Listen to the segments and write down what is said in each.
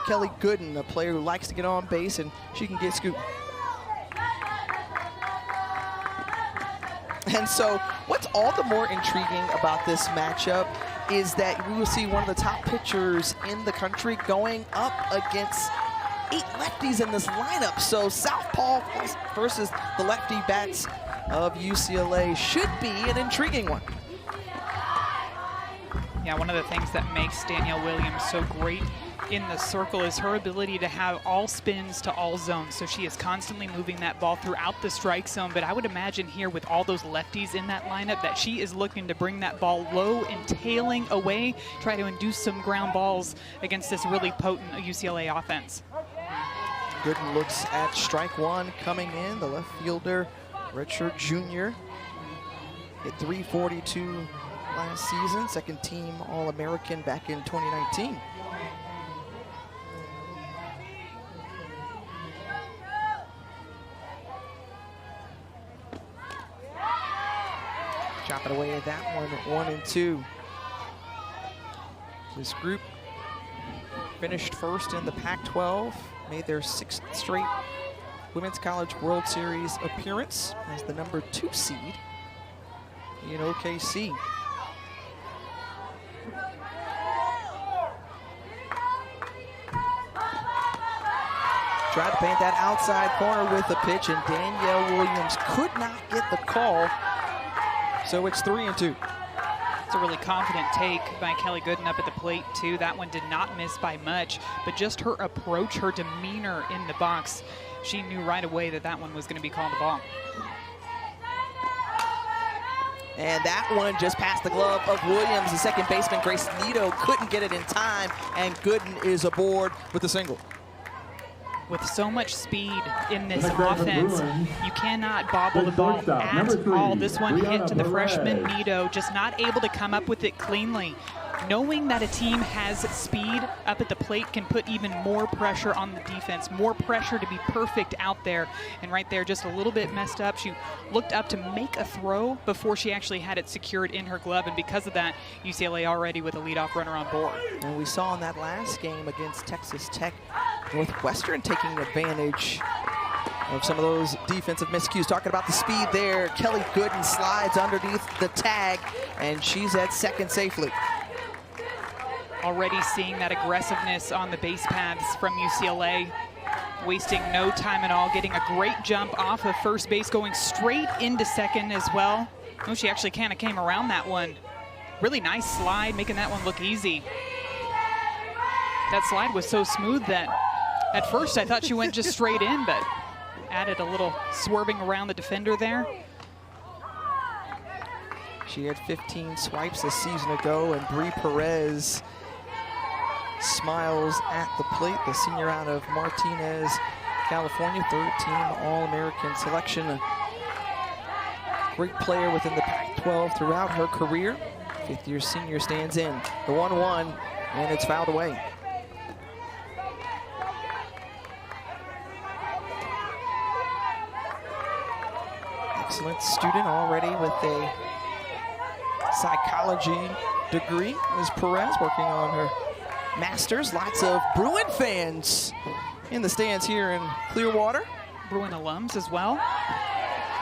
Kelly Gooden, a player who likes to get on base, and she can get scooped. And so what's all the more intriguing about this matchup is that we will see one of the top pitchers in the country going up against 8 lefties in this lineup. So Southpaw versus the lefty bats of UCLA should be an intriguing one. Yeah, one of the things that makes Danielle Williams so great in the circle is her ability to have all spins to all zones. So she is constantly moving that ball throughout the strike zone. But I would imagine here with all those lefties in that lineup that she is looking to bring that ball low and tailing away, try to induce some ground balls against this really potent UCLA offense. Gooden looks at strike one coming in. The left fielder, redshirt junior, hit .342 last season, second team All-American back in 2019. Chop it away at that one, 1-2. This group finished first in the Pac-12, made their 6th straight Women's College World Series appearance as the number 2 seed in OKC. Tried to paint that outside corner with a pitch, and Danielle Williams could not get the call. So it's 3-2. It's a really confident take by Kelly Gooden up at the plate, too. That one did not miss by much, but just her approach, her demeanor in the box, she knew right away that that one was going to be called a ball. And that one just passed the glove of Williams. The second baseman, Grace Nito, couldn't get it in time, and Gooden is aboard with a single. With so much speed in this offense, you cannot bobble the ball at all. This one hit to the freshman Nito, just not able to come up with it cleanly. Knowing that a team has speed up at the plate can put even more pressure on the defense, more pressure to be perfect out there. And right there, just a little bit messed up. She looked up to make a throw before she actually had it secured in her glove. And because of that, UCLA already with a leadoff runner on board. And we saw in that last game against Texas Tech, Northwestern taking advantage of some of those defensive miscues. Talking about the speed there, Kelly Gooden slides underneath the tag, and she's at second safely. Already seeing that aggressiveness on the base paths from UCLA, wasting no time at all, getting a great jump off of first base, going straight into second as well. Oh, she actually kind of came around that one. Really nice slide, making that one look easy. That slide was so smooth that at first I thought she went just straight in, but added a little swerving around the defender there. She had 15 swipes a season ago, and Bree Perez smiles at the plate, the senior out of Martinez, California, third team All-American selection. A great player within the Pac-12 throughout her career. Fifth-year senior stands in. The 1-1, and it's fouled away. Excellent student already with a psychology degree. Ms. Perez working on her master's. Lots of Bruin fans in the stands here in Clearwater. Bruin alums as well.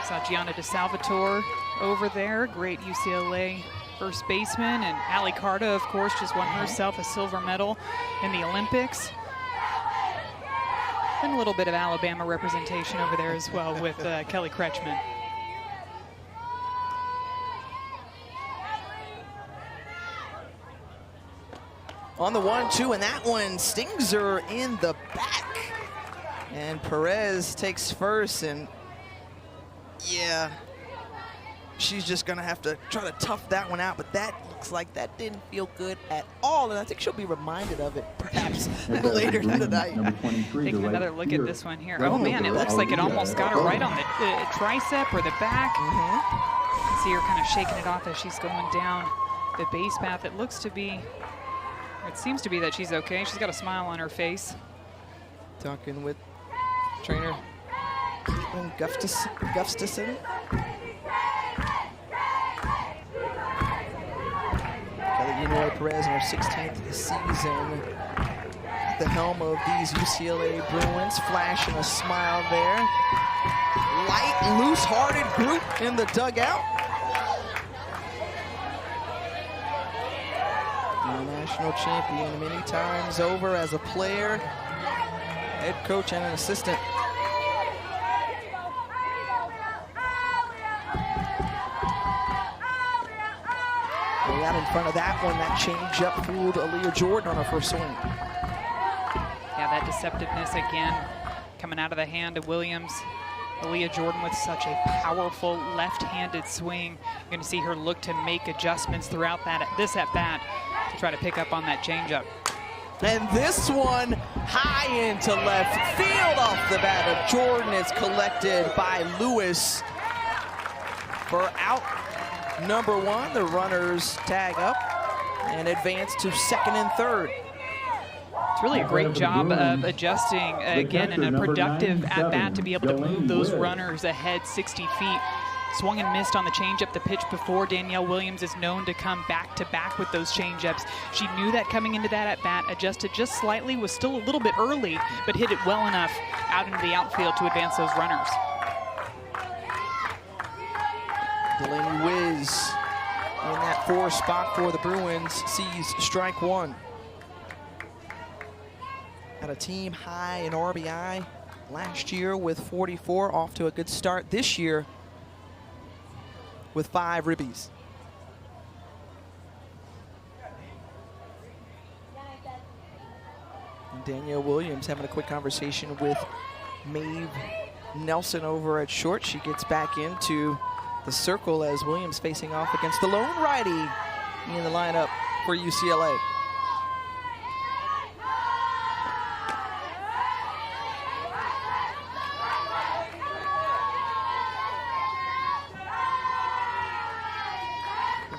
Saw Gianna DeSalvatore over there, great UCLA first baseman, and Allie Carta, of course, just won herself a silver medal in the Olympics. And a little bit of Alabama representation over there as well with Kelly Kretschmann. On the 1-2, and that one stings her in the back. And Perez takes first, and yeah, she's just gonna have to try to tough that one out, but that looks like that didn't feel good at all, and I think she'll be reminded of it perhaps later tonight. Taking another look at this one here. Oh man, it looks like it almost got her right on the tricep or the back. See her kind of shaking it off as she's going down the base path. It looks to be, it seems to be that she's okay. She's got a smile on her face. Talking with trainer Caitlin Gustafson. Kelly Perez in her 16th season at the helm of these UCLA Bruins, flashing a smile there. Light, loose-hearted group in the dugout. The national champion many times over as a player, head coach, and an assistant. Way out in front of that one, that change-up fooled Aaliyah Jordan on her first swing. Yeah, that deceptiveness again coming out of the hand of Williams. Aaliyah Jordan with such a powerful left-handed swing. You're going to see her look to make adjustments throughout this at-bat to try to pick up on that changeup. And this one high into left field off the bat of Jordan is collected by Lewis for out number one. The runners tag up and advance to second and third. It's really a great job of adjusting, again, in a productive at-bat to be able to move those runners ahead 60 feet. Swung and missed on the changeup the pitch before. Danielle Williams is known to come back-to-back with those changeups. She knew that coming into that at-bat, adjusted just slightly, was still a little bit early, but hit it well enough out into the outfield to advance those runners. Delaney Wiz in that 4 spot for the Bruins sees strike one. Had a team high in RBI last year with 44, off to a good start this year with 5 ribbies. And Danielle Williams having a quick conversation with Maeve Nelson over at short. She gets back into the circle as Williams facing off against the lone righty in the lineup for UCLA.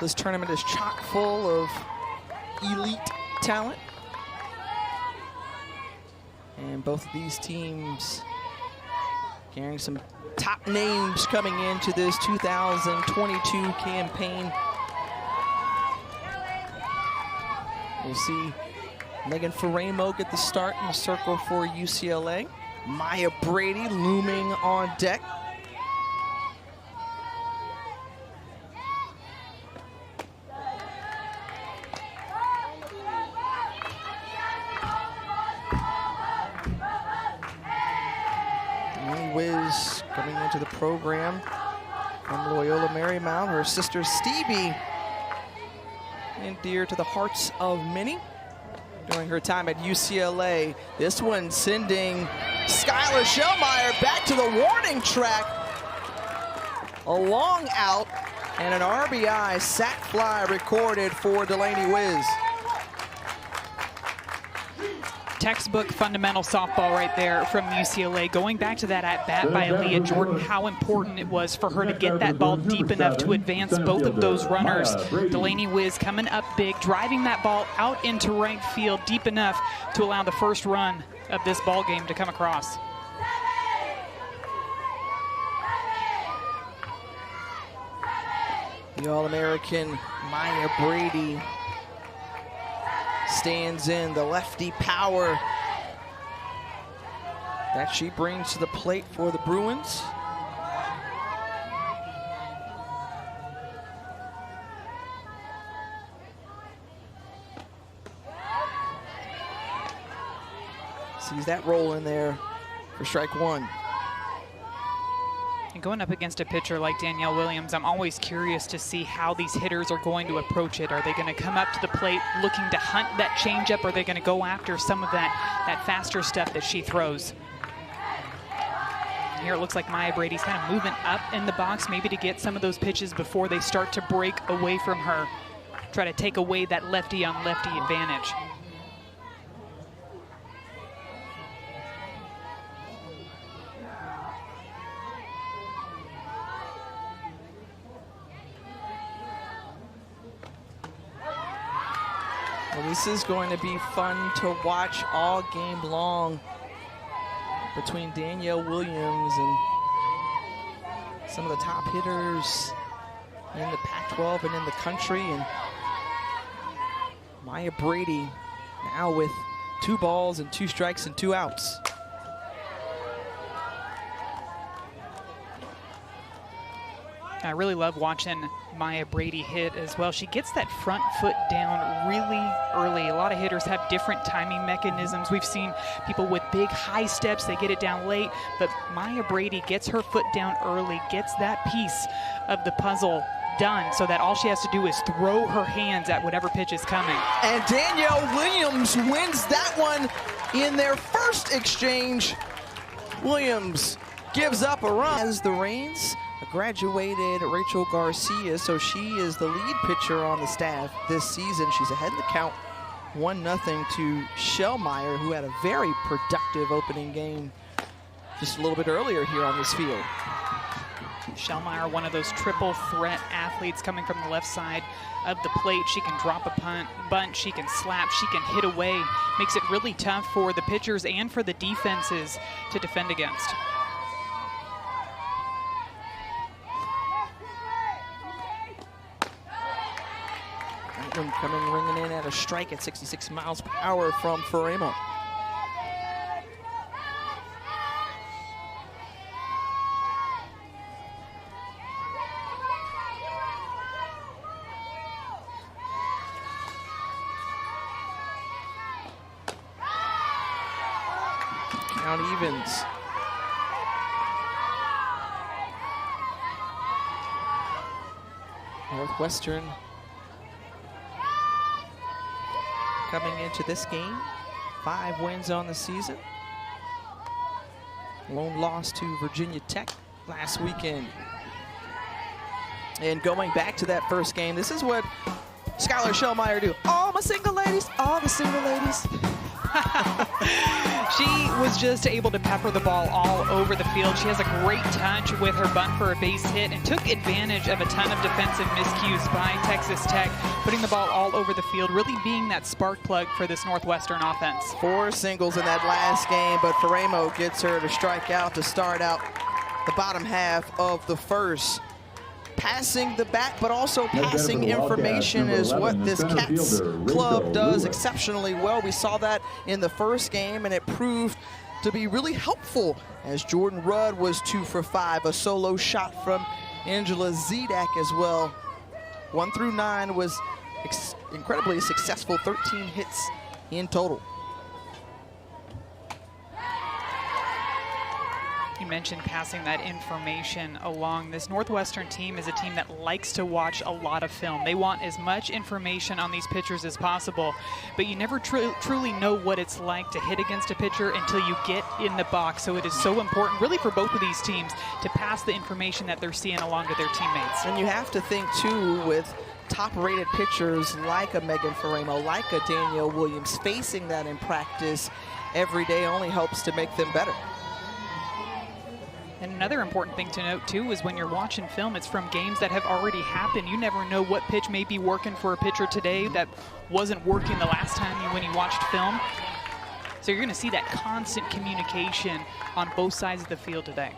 This tournament is chock full of elite talent. And both of these teams carrying some top names coming into this 2022 campaign. We'll see Megan Faramo get the start in the circle for UCLA. Maya Brady looming on deck. Wiz coming into the program from Loyola Marymount. Her sister Stevie, and dear to the hearts of many during her time at UCLA. This one sending Skylar Schellmeyer back to the warning track. A long out and an RBI sac fly recorded for Delaney Wiz. Textbook fundamental softball right there from UCLA. Going back to that at-bat by Aaliyah Jordan, how important it was for her to get that ball deep enough to advance both of those runners. Delaney Wiz coming up big, driving that ball out into right field deep enough to allow the first run of this ball game to come across. The All-American Maya Brady stands in the lefty power that she brings to the plate for the Bruins. Sees that roll in there for strike one. And going up against a pitcher like Danielle Williams, I'm always curious to see how these hitters are going to approach it. Are they going to come up to the plate looking to hunt that changeup, or are they going to go after some of that faster stuff that she throws? Here it looks like Maya Brady's kind of moving up in the box, maybe to get some of those pitches before they start to break away from her. Try to take away that lefty-on-lefty advantage. Well, this is going to be fun to watch all game long between Danielle Williams and some of the top hitters in the Pac-12 and in the country. And Maya Brady now with 2 balls and 2 strikes and 2 outs. I really love watching Maya Brady hit as well. She gets that front foot down really early. A lot of hitters have different timing mechanisms. We've seen people with big high steps, they get it down late, but Maya Brady gets her foot down early, gets that piece of the puzzle done so that all she has to do is throw her hands at whatever pitch is coming. And Danielle Williams wins that one in their first exchange. Williams gives up a run as the reins. Graduated Rachel Garcia, so she is the lead pitcher on the staff this season. She's ahead in the count, 1-0 to Shellmeyer, who had a very productive opening game just a little bit earlier here on this field. Shellmeyer, one of those triple threat athletes coming from the left side of the plate. She can drop a bunt, she can slap, she can hit away. Makes it really tough for the pitchers and for the defenses to defend against. Coming ringing in at a strike at 66 miles per hour from Faremo. Count evens. Northwestern coming into this game, 5 wins on the season. Lone loss to Virginia Tech last weekend. And going back to that first game, this is what Skylar Shellmeyer do. All my single ladies, all the single ladies. She was just able to pepper the ball all over the field. She has a great touch with her bunt for a base hit and took advantage of a ton of defensive miscues by Texas Tech, putting the ball all over the field, really being that spark plug for this Northwestern offense. 4 singles in that last game, but Faremo gets her to strike out to start out the bottom half of the first. Passing the bat, but also passing information is what this Cats club does exceptionally well. We saw that in the first game, and it proved to be really helpful as Jordan Rudd was 2 for 5. A solo shot from Angela Zedak as well. 1 through 9 was incredibly successful, 13 hits in total. You mentioned passing that information along. This Northwestern team is a team that likes to watch a lot of film. They want as much information on these pitchers as possible, but you never truly know what it's like to hit against a pitcher until you get in the box. So it is so important, really, for both of these teams to pass the information that they're seeing along to their teammates. And you have to think, too, with top-rated pitchers like a Megan Faremo, like a Danielle Williams, facing that in practice every day only helps to make them better. And another important thing to note, too, is when you're watching film, it's from games that have already happened. You never know what pitch may be working for a pitcher today that wasn't working the last time when you watched film. So you're going to see that constant communication on both sides of the field today.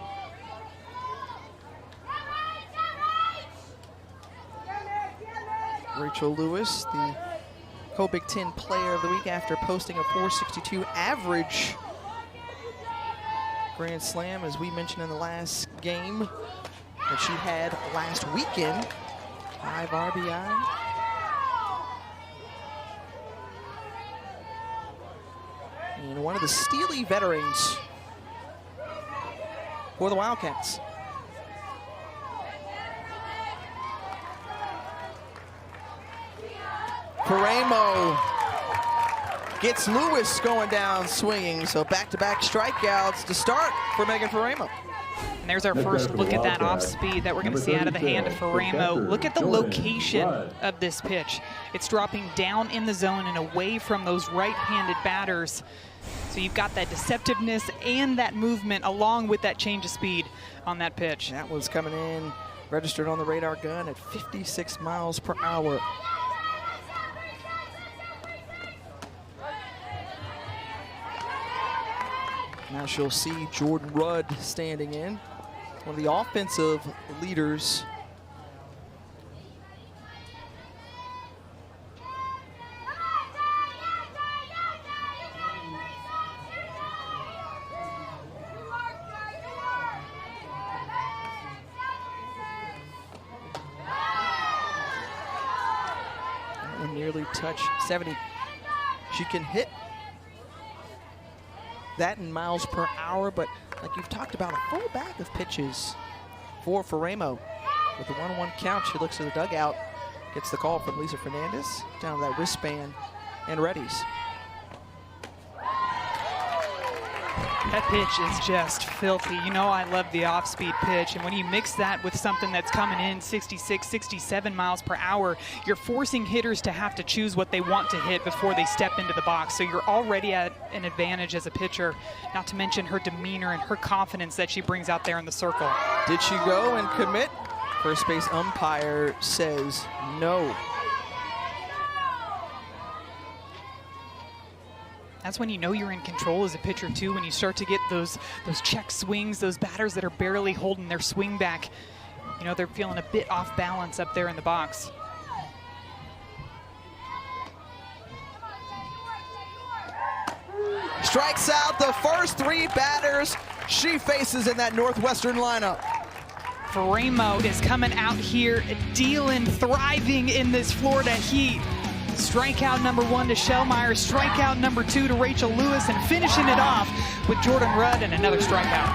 Rachel Lewis, the Co-Big Ten Player of the Week after posting a .462 average Grand Slam, as we mentioned in the last game that she had last weekend. 5 RBI. And one of the steely veterans for the Wildcats. Faremo gets Lewis going down swinging, so back-to-back strikeouts to start for Megan Faremo. And there's our first look at that off-speed that we're going to see out of the hand of Faremo. Look at the location of this pitch. It's dropping down in the zone and away from those right-handed batters. So you've got that deceptiveness and that movement along with that change of speed on that pitch. That was coming in, registered on the radar gun at 56 miles per hour. Now she'll see Jordan Rudd standing in, one of the offensive leaders. nearly touch 70. She can hit that in miles per hour, but like you've talked about, a full bag of pitches for Ramo. With the 1-1 count, she looks to the dugout, gets the call from Lisa Fernandez, down to that wristband, and readies. That pitch is just filthy. You know I love the off-speed pitch, and when you mix that with something that's coming in 66, 67 miles per hour, you're forcing hitters to have to choose what they want to hit before they step into the box. So you're already at an advantage as a pitcher, not to mention her demeanor and her confidence that she brings out there in the circle. Did she go and commit? First base umpire says no. That's when you know you're in control as a pitcher too, when you start to get those check swings, those batters that are barely holding their swing back. You know, they're feeling a bit off balance up there in the box. Strikes out the first 3 batters she faces in that Northwestern lineup. Ramo is coming out here, dealing, thriving in this Florida heat. Strikeout number 1 to Shellmeyer, strikeout number 2 to Rachel Lewis, and finishing it off with Jordan Rudd and another strikeout.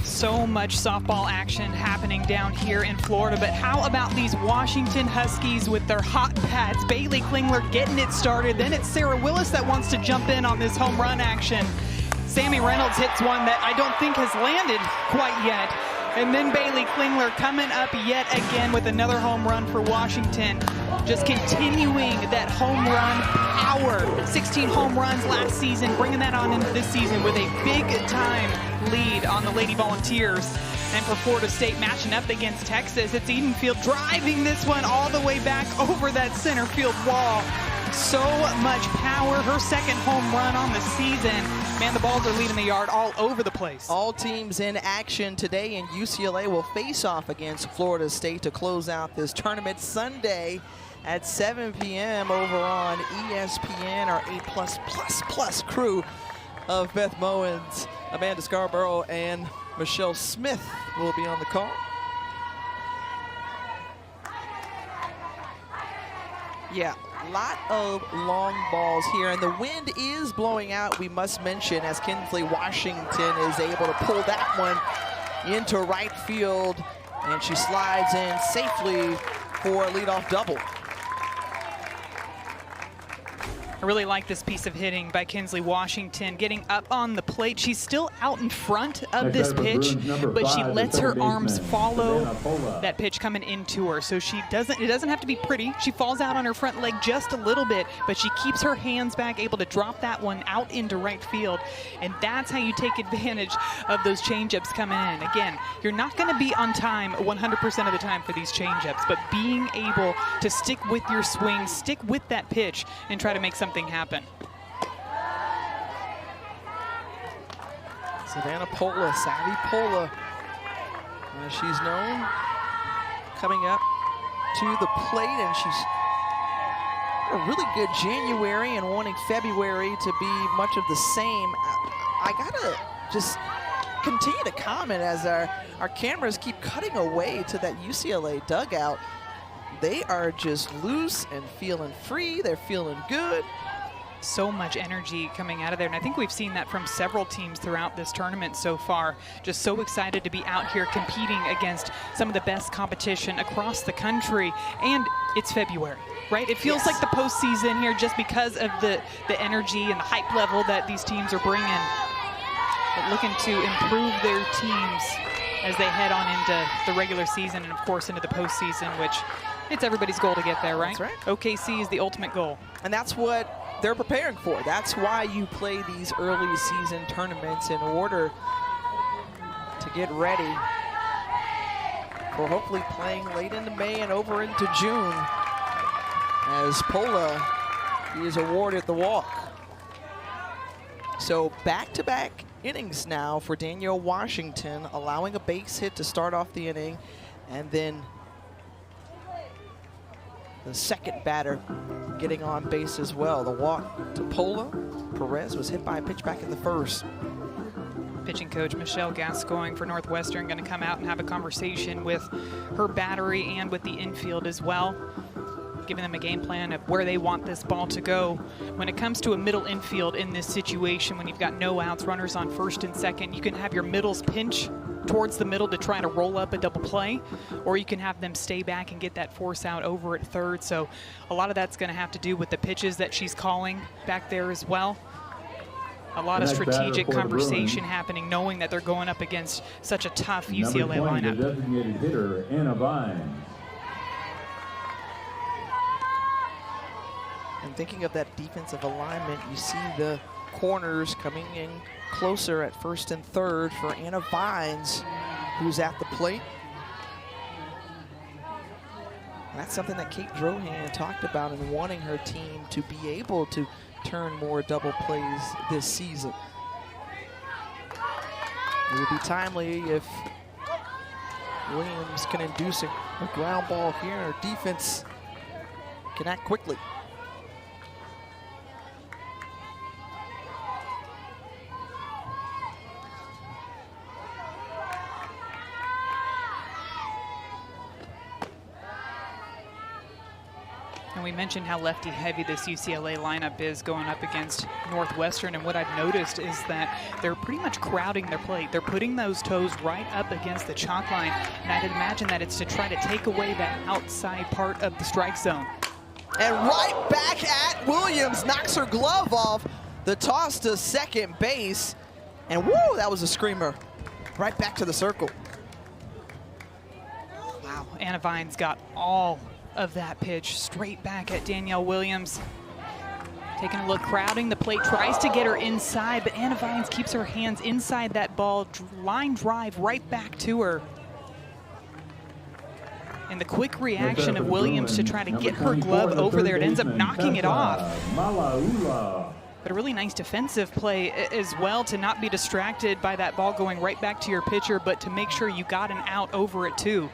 So much softball action happening down here in Florida, but how about these Washington Huskies with their hot pads? Bailey Klingler getting it started, then it's Sarah Willis that wants to jump in on this home run action. Sammy Reynolds hits one that I don't think has landed quite yet. And then Bailey Klingler coming up yet again with another home run for Washington. Just continuing that home run power. 16 home runs last season, bringing that on into this season with a big-time lead on the Lady Volunteers. And for Florida State matching up against Texas, it's Edenfield driving this one all the way back over that center field wall. So much power. Her second home run on the season. Man, the balls are leaving the yard all over the place. All teams in action today, and UCLA will face off against Florida State to close out this tournament Sunday at 7 p.m. over on ESPN. Our A+++ crew of Beth Mowens, Amanda Scarborough, and Michelle Smith will be on the call. Yeah, a lot of long balls here, and the wind is blowing out, we must mention, as Kinsley Washington is able to pull that one into right field, and she slides in safely for a leadoff double. I really like this piece of hitting by Kinsley Washington, getting up on the plate. She's still out in front of this pitch, but she lets her arms follow that pitch coming into her. So it doesn't have to be pretty. She falls out on her front leg just a little bit, but she keeps her hands back, able to drop that one out into right field. And that's how you take advantage of those changeups coming in. Again, you're not going to be on time 100% of the time for these changeups, but being able to stick with your swing, stick with that pitch, and try to make something happen. Savannah Pola, Savvy Pola, as she's known, coming up to the plate, and she's had a really good January and wanting February to be much of the same. I gotta just continue to comment as our cameras keep cutting away to that UCLA dugout. They are just loose and feeling free. They're feeling good. So much energy coming out of there, and I think we've seen that from several teams throughout this tournament so far. Just so excited to be out here competing against some of the best competition across the country, and it's February, right? It feels like the postseason here just because of the energy and the hype level that these teams are bringing, but looking to improve their teams as they head on into the regular season and, of course, into the postseason, which it's everybody's goal to get there, right? That's right. OKC is the ultimate goal. And that's what they're preparing for. That's why you play these early season tournaments, in order to get ready for hopefully playing late into May and over into June, as Pola is awarded the walk. So back-to-back innings now for Danielle Washington, allowing a base hit to start off the inning, and then the second batter getting on base as well. The walk to Pola. Perez was hit by a pitch back in the first. Pitching coach Michelle Gascoigne for Northwestern going to come out and have a conversation with her battery and with the infield as well, giving them a game plan of where they want this ball to go. When it comes to a middle infield in this situation, when you've got no outs, runners on first and second, you can have your middles pinch towards the middle to try to roll up a double play, or you can have them stay back and get that force out over at third. So a lot of that's going to have to do with the pitches that she's calling back there as well. A lot of strategic conversation happening, knowing that they're going up against such a tough UCLA lineup. The designated hitter, Anna Vines. And thinking of that defensive alignment, you see the corners coming in closer at first and third for Anna Vines, who's at the plate. And that's something that Kate Drohan talked about in wanting her team to be able to turn more double plays this season. It would be timely if Williams can induce a ground ball here. Our defense can act quickly. And we mentioned how lefty heavy this UCLA lineup is going up against Northwestern, and what I've noticed is that they're pretty much crowding their plate. They're putting those toes right up against the chalk line, and I'd imagine that it's to try to take away that outside part of the strike zone. And right back at Williams, knocks her glove off. The toss to second base, and woo, that was a screamer. Right back to the circle. Wow, Anna Vines got all of that pitch straight back at Danielle Williams. Taking a look, crowding the plate, tries to get her inside, but Anna Vines keeps her hands inside that ball, line drive right back to her. And the quick reaction of Williams to try to get her glove over there, it ends up knocking it off. But a really nice defensive play as well, to not be distracted by that ball going right back to your pitcher, but to make sure you got an out over it too.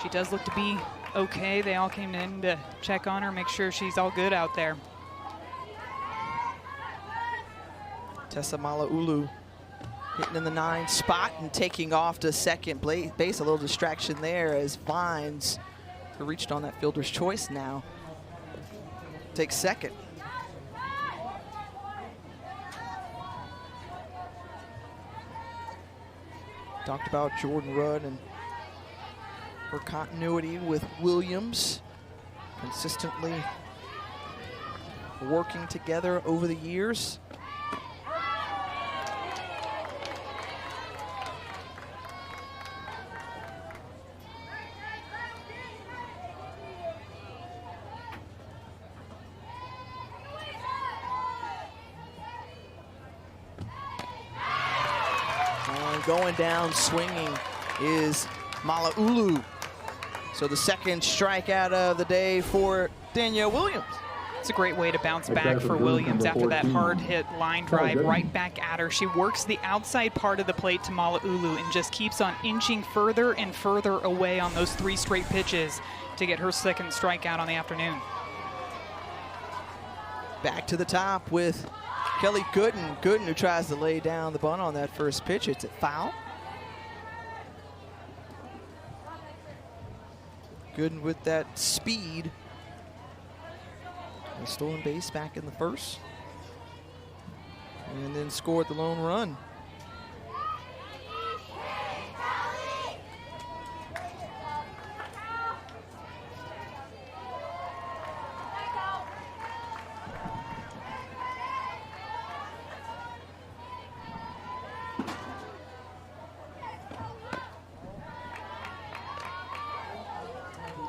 She does look to be okay. They all came in to check on her, make sure she's all good out there. Tessa Mala'ulu hitting in the 9 spot and taking off to second base. A little distraction there as Vines, who reached on that fielder's choice now, takes second. Talked about Jordan Rudd and her continuity with Williams, consistently working together over the years. And going down swinging is Mala'ulu. So the second strikeout of the day for Danielle Williams. It's a great way to bounce back for Williams after that hard hit line drive right back at her. She works the outside part of the plate to Mala'ulu and just keeps on inching further and further away on those 3 straight pitches to get her second strikeout on the afternoon. Back to the top with Kelly Gooden. Gooden, who tries to lay down the bunt on that first pitch. It's a foul. Gooden with that speed. A stolen base back in the first. And then scored the lone run.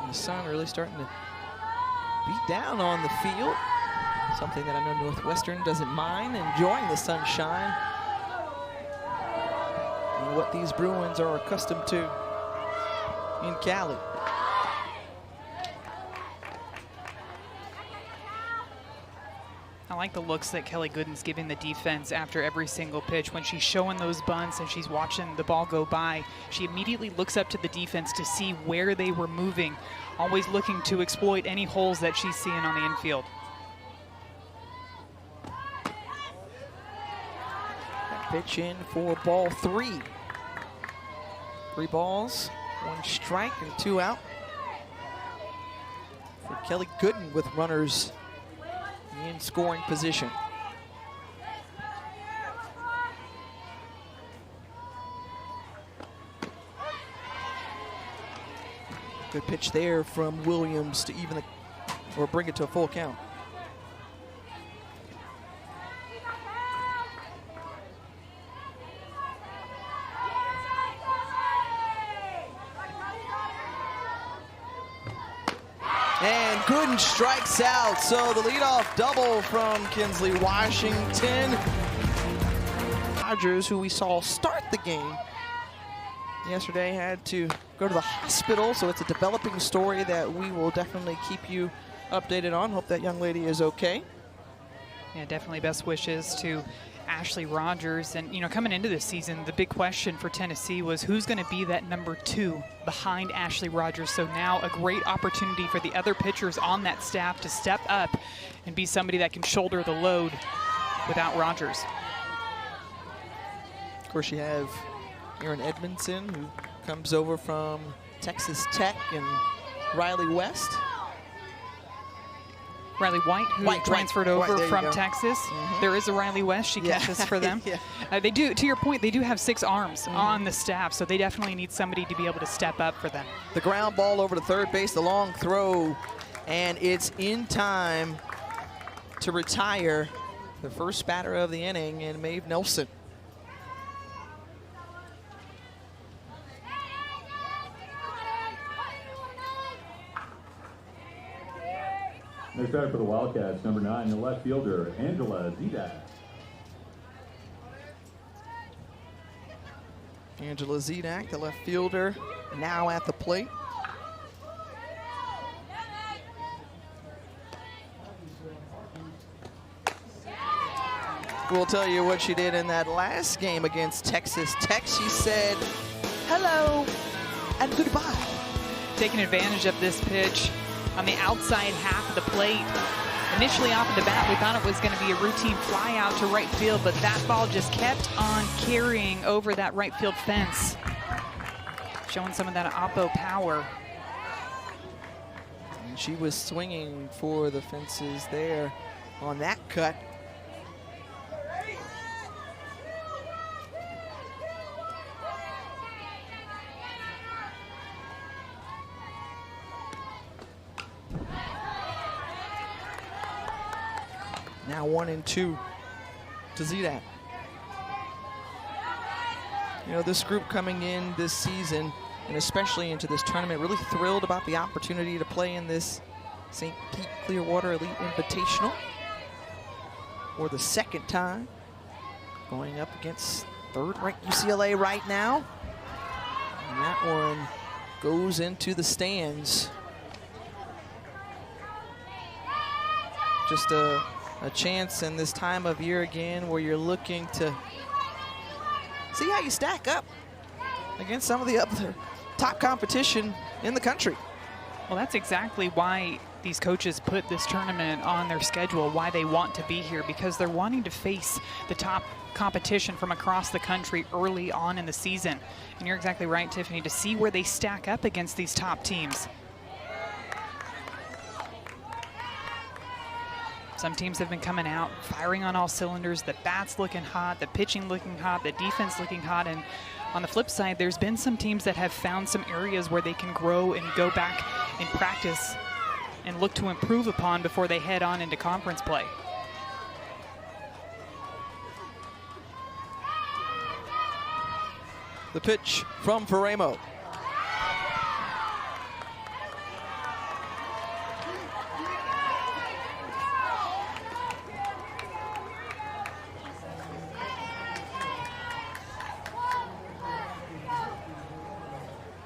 The sun really starting to beat down on the field. Something that I know Northwestern doesn't mind, enjoying the sunshine. And what these Bruins are accustomed to in Cali. like the looks that Kelly Gooden's giving the defense after every single pitch. When she's showing those bunts and she's watching the ball go by, she immediately looks up to the defense to see where they were moving, always looking to exploit any holes that she's seeing on the infield. That pitch in for ball 3. 3 balls, 1 strike, and 2 out for Kelly Gooden with runners in scoring position. Good pitch there from Williams to even or bring it to a full count. And Gooden strikes out, so the leadoff double from Kinsley Washington. Rogers, who we saw start the game yesterday, had to go to the hospital, so it's a developing story that we will definitely keep you updated on. Hope that young lady is okay. Yeah, definitely best wishes to Ashley Rogers. And, you know, coming into this season, the big question for Tennessee was who's going to be that number 2 behind Ashley Rogers. So now a great opportunity for the other pitchers on that staff to step up and be somebody that can shoulder the load without Rogers. Of course, you have Aaron Edmondson, who comes over from Texas Tech, and Riley West. Riley White, who transferred over from Texas. There is a Riley West. She catches for them. They do, to your point, they do have 6 arms on the staff, so they definitely need somebody to be able to step up for them. The ground ball over to third base, the long throw, and it's in time to retire the first batter of the inning, and Maeve Nelson. Next batter for the Wildcats, number 9, the left fielder, Angela Zidak. Angela Zidak, the left fielder, now at the plate. We'll tell you what she did in that last game against Texas Tech. She said, hello and goodbye. Taking advantage of this pitch on the outside half of the plate. Initially off of the bat, we thought it was going to be a routine fly out to right field, but that ball just kept on carrying over that right field fence, showing some of that oppo power. And she was swinging for the fences there on that cut. Now 1-2 to Zidak. You know, this group coming in this season, and especially into this tournament, really thrilled about the opportunity to play in this St. Pete Clearwater Elite Invitational for the 2nd time, going up against 3rd-ranked UCLA right now. And that one goes into the stands. Just a chance in this time of year again where you're looking to see how you stack up against some of the other top competition in the country. Well, that's exactly why these coaches put this tournament on their schedule, why they want to be here, because they're wanting to face the top competition from across the country early on in the season. And you're exactly right, Tiffany, to see where they stack up against these top teams. Some teams have been coming out, firing on all cylinders. The bat's looking hot, the pitching looking hot, the defense looking hot. And on the flip side, there's been some teams that have found some areas where they can grow and go back and practice and look to improve upon before they head on into conference play. The pitch from Faremo.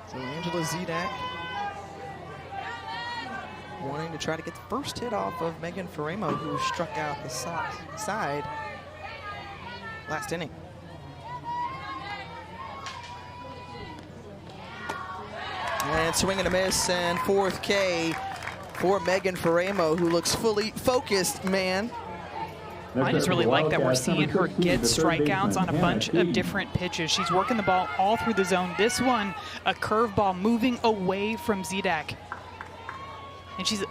So Angela Zidak wanting to try to get the first hit off of Megan Faremo, who struck out the side last inning. And swing and a miss, and 4th K for Megan Faremo, who looks fully focused, man. I just really like that we're seeing her get strikeouts on a bunch of different pitches. She's working the ball all through the zone. This one, a curveball moving away from Zidak. And she's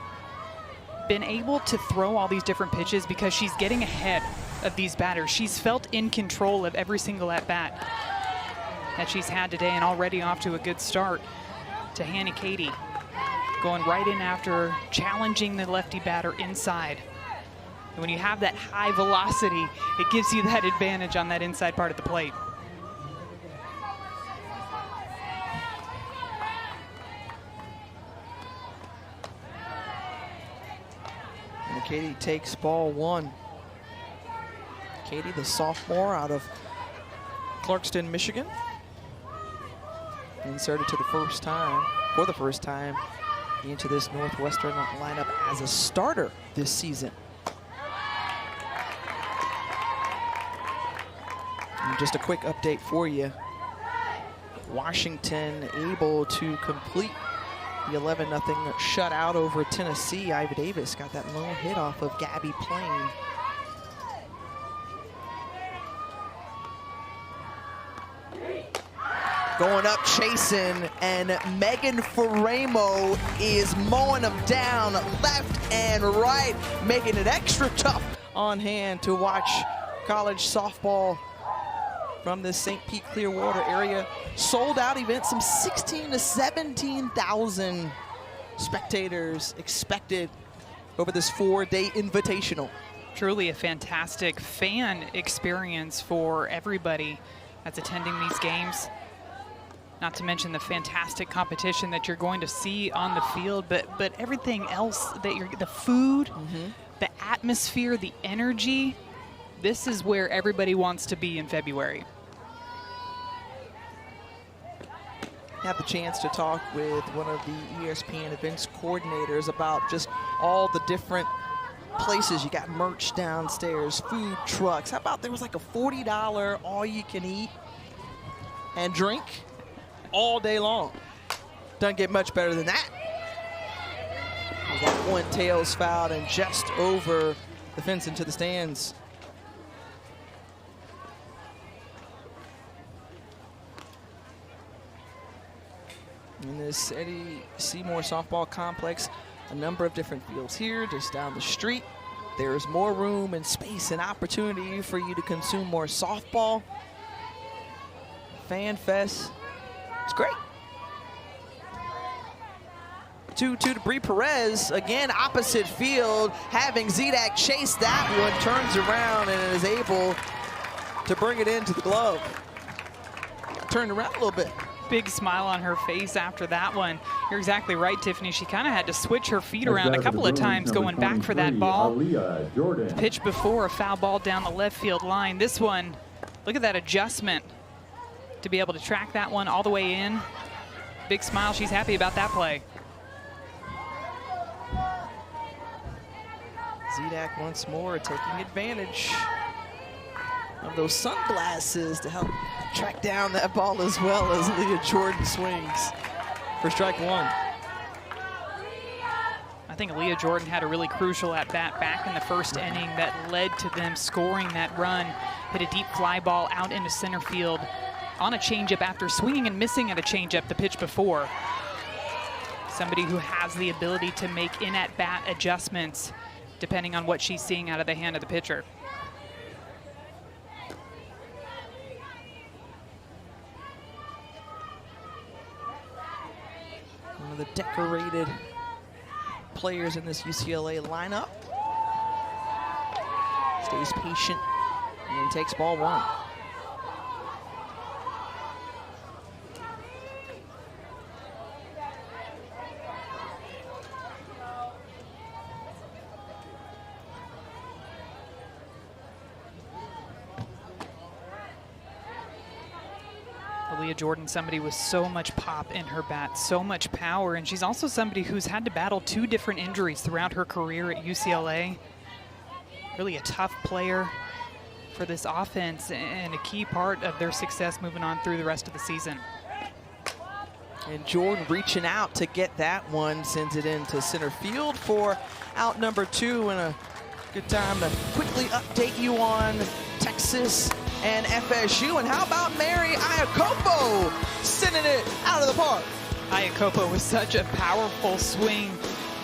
been able to throw all these different pitches because she's getting ahead of these batters. She's felt in control of every single at-bat that she's had today, and already off to a good start. To Hannah Katie, going right in after, challenging the lefty batter inside. And when you have that high velocity, it gives you that advantage on that inside part of the plate. And Katie takes ball 1. Katie, the sophomore out of Clarkston, Michigan. Inserted for the first time into this Northwestern lineup as a starter this season. And just a quick update for you. Washington able to complete the 11-0 shutout over Tennessee. Ivy Davis got that lone hit off of Gabby Plain. Going up, chasing, and Megan Faremo is mowing them down left and right, making it extra tough on hand to watch college softball from the St. Pete Clearwater area. Sold out event, some 16,000 to 17,000 spectators expected over this 4-day invitational. Truly a fantastic fan experience for everybody that's attending these games. Not to mention the fantastic competition that you're going to see on the field, but everything else that the food, the atmosphere, the energy. This is where everybody wants to be in February. Had the chance to talk with one of the ESPN events coordinators about just all the different places. You got merch downstairs, food trucks. How about there was like a $40 all you can eat and drink all day long? Doesn't get much better than that. That one tails fouled and just over the fence into the stands. In this Eddie Seymour softball complex, a number of different fields here. Just down the street, there's more room and space and opportunity for you to consume more softball. Fan fest. It's great. 2-2 to Bree Perez. Again, opposite field, having Zidak chase that one, turns around and is able to bring it into the glove. Turned around a little bit. Big smile on her face after that one. You're exactly right, Tiffany. She kind of had to switch her feet around a couple of times going back for that ball. Pitch before, a foul ball down the left field line. This one, look at that adjustment to be able to track that one all the way in. Big smile. She's happy about that play. Zidak once more taking advantage of those sunglasses to help track down that ball, as well as Leah Jordan swings for strike 1. I think Leah Jordan had a really crucial at-bat back in the first inning that led to them scoring that run. Hit a deep fly ball out into center field on a changeup after swinging and missing at a changeup the pitch before. Somebody who has the ability to make in-at-bat adjustments depending on what she's seeing out of the hand of the pitcher. One of the decorated players in this UCLA lineup. Stays patient and takes ball 1. Aaliyah Jordan, somebody with so much pop in her bat, so much power, and she's also somebody who's had to battle 2 different injuries throughout her career at UCLA. Really a tough player for this offense and a key part of their success moving on through the rest of the season. And Jordan reaching out to get that one, sends it into center field for out number 2, and a good time to quickly update you on Texas and FSU. And how about Mary Iacopo sending it out of the park? Iacopo with such a powerful swing.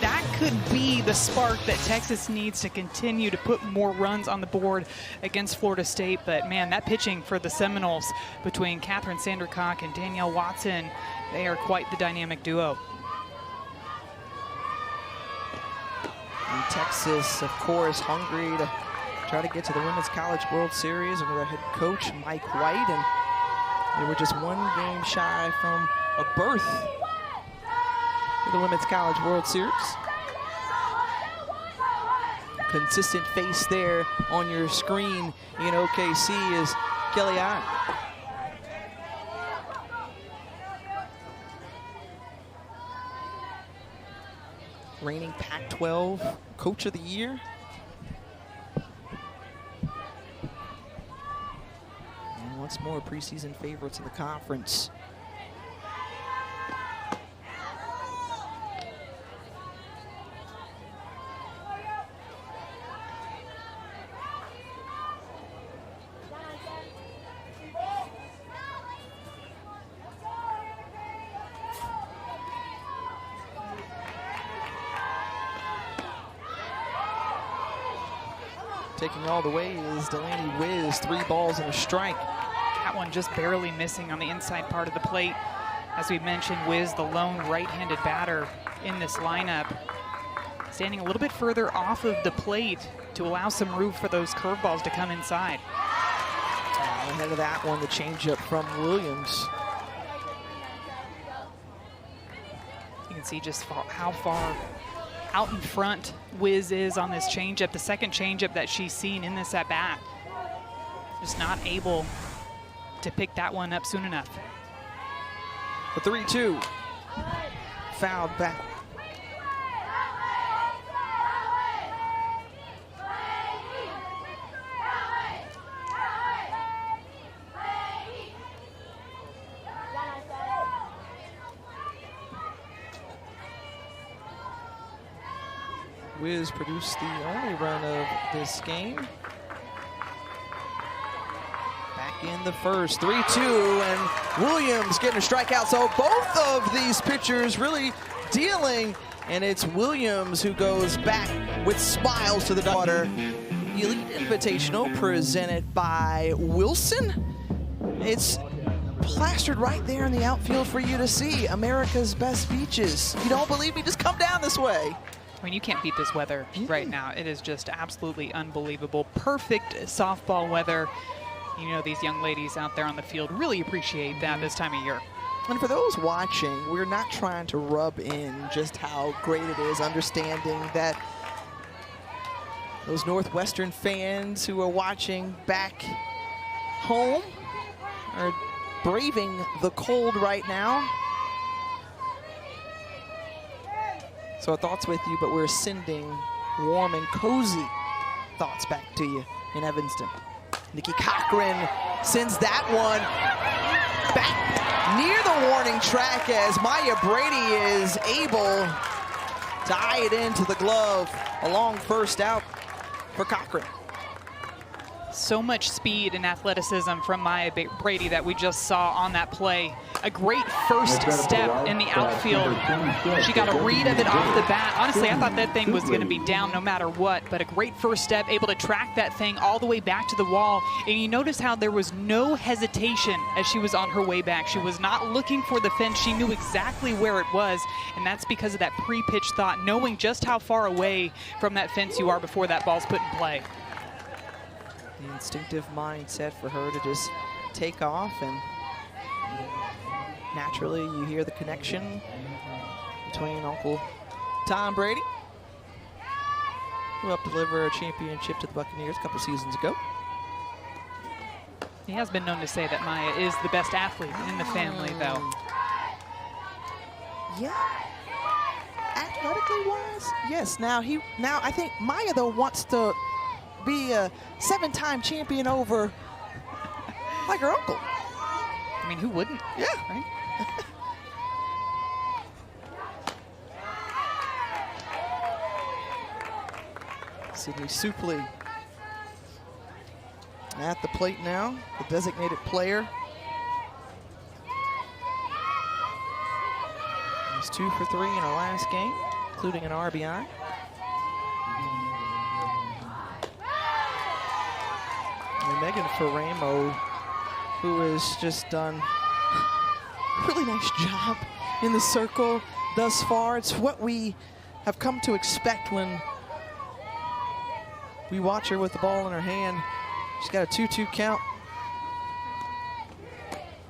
That could be the spark that Texas needs to continue to put more runs on the board against Florida State. But man, that pitching for the Seminoles between Catherine Sandercock and Danielle Watson, they are quite the dynamic duo. And Texas, of course, hungry to try to get to the Women's College World Series under their head coach, Mike White. And they were just 1 game shy from a berth for the Women's College World Series. Consistent face there on your screen in OKC is Kelly Allen. Reigning Pac-12 Coach of the Year. And once more, preseason favorites in the conference. Taking all the way is Delaney Wiz, 3 balls and a strike. That one just barely missing on the inside part of the plate. As we mentioned, Wiz, the lone right-handed batter in this lineup, standing a little bit further off of the plate to allow some room for those curveballs to come inside. Ahead of that one, the changeup from Williams. You can see just how far out in front Wiz is on this changeup, the second changeup that she's seen in this at-bat. Just not able to pick that one up soon enough. The 3-2. Fouled back. Wiz produced the only run of this game. Back in the first, 3-2, and Williams getting a strikeout. So both of these pitchers really dealing, and it's Williams who goes back with smiles to the daughter. Elite Invitational presented by Wilson. It's plastered right there in the outfield for you to see. America's best beaches. You don't believe me? Just come down this way. I mean, you can't beat this weather right now. It is just absolutely unbelievable. Perfect softball weather. You know, these young ladies out there on the field really appreciate that this time of year. And for those watching, we're not trying to rub in just how great it is, understanding that those Northwestern fans who are watching back home are braving the cold right now. So our thoughts with you, but we're sending warm and cozy thoughts back to you in Evanston. Nikki Cochran sends that one back near the warning track as Maya Brady is able to eye it into the glove. A long first out for Cochran. So much speed and athleticism from Maya Brady that we just saw on that play. A great first step in the outfield. She got a read of it off the bat. Honestly, I thought that thing was going to be down no matter what, but a great first step, able to track that thing all the way back to the wall. And you notice how there was no hesitation as she was on her way back. She was not looking for the fence. She knew exactly where it was, and that's because of that pre-pitch thought, knowing just how far away from that fence you are before that ball's put in play. The instinctive mindset for her to just take off, and naturally you hear the connection between Uncle Tom Brady, who helped deliver a championship to the Buccaneers a couple seasons ago. He has been known to say that Maya is the best athlete in the family, though. Yeah. Athletically wise, yes. Now I think Maya though wants to be a 7-time champion over like her uncle. I mean, who wouldn't? Yeah. Right? Sydney Supley at the plate now, the designated player. He's 2 for 3 in her last game, including an RBI. And Megan Faramo, who has just done a really nice job in the circle thus far. It's what we have come to expect when we watch her with the ball in her hand. She's got a 2-2 count.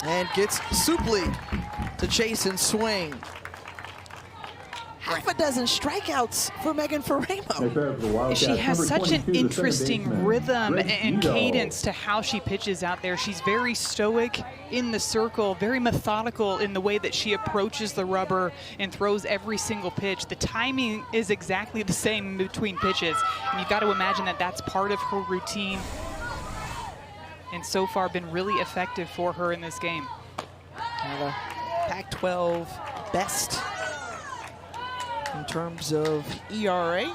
And gets Supley to chase and swing. Half a dozen strikeouts for Megan Faramo. She has such an interesting rhythm and cadence to how she pitches out there. She's very stoic in the circle, very methodical in the way that she approaches the rubber and throws every single pitch. The timing is exactly the same between pitches. And you've got to imagine that that's part of her routine. And so far been really effective for her in this game. And a Pac-12 best in terms of ERA.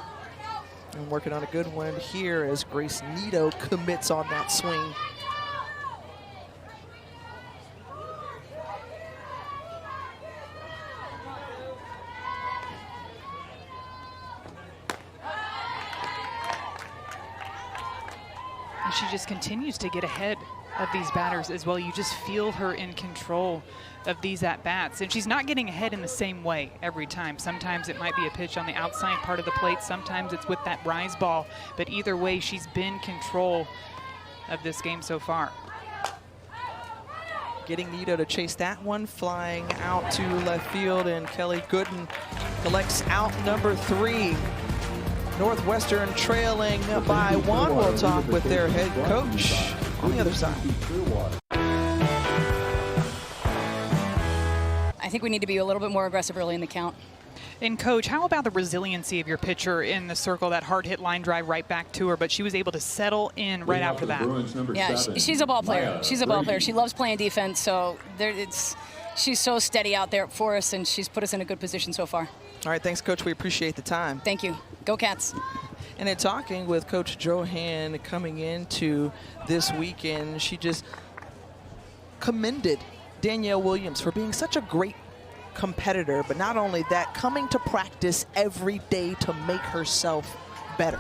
And working on a good one here as Grace Nito commits on that swing. And she just continues to get ahead of these batters as well. You just feel her in control of these at-bats. And she's not getting ahead in the same way every time. Sometimes it might be a pitch on the outside part of the plate. Sometimes it's with that rise ball. But either way, she's been control of this game so far. Getting Nito to chase that one, flying out to left field, and Kelly Gooden collects out number 3. Northwestern trailing by 1. We'll talk with their head coach on the other side. I think we need to be a little bit more aggressive early in the count. And Coach, how about the resiliency of your pitcher in the circle? That hard hit line drive right back to her, but she was able to settle in right after that. Yeah, she's a ball player. She's a ball player. She loves playing defense, so she's so steady out there for us, and she's put us in a good position so far. All right, thanks, Coach. We appreciate the time. Thank you. Go Cats. And in talking with Coach Johan coming into this weekend, she just commended Danielle Williams for being such a great competitor, but not only that, coming to practice every day to make herself better.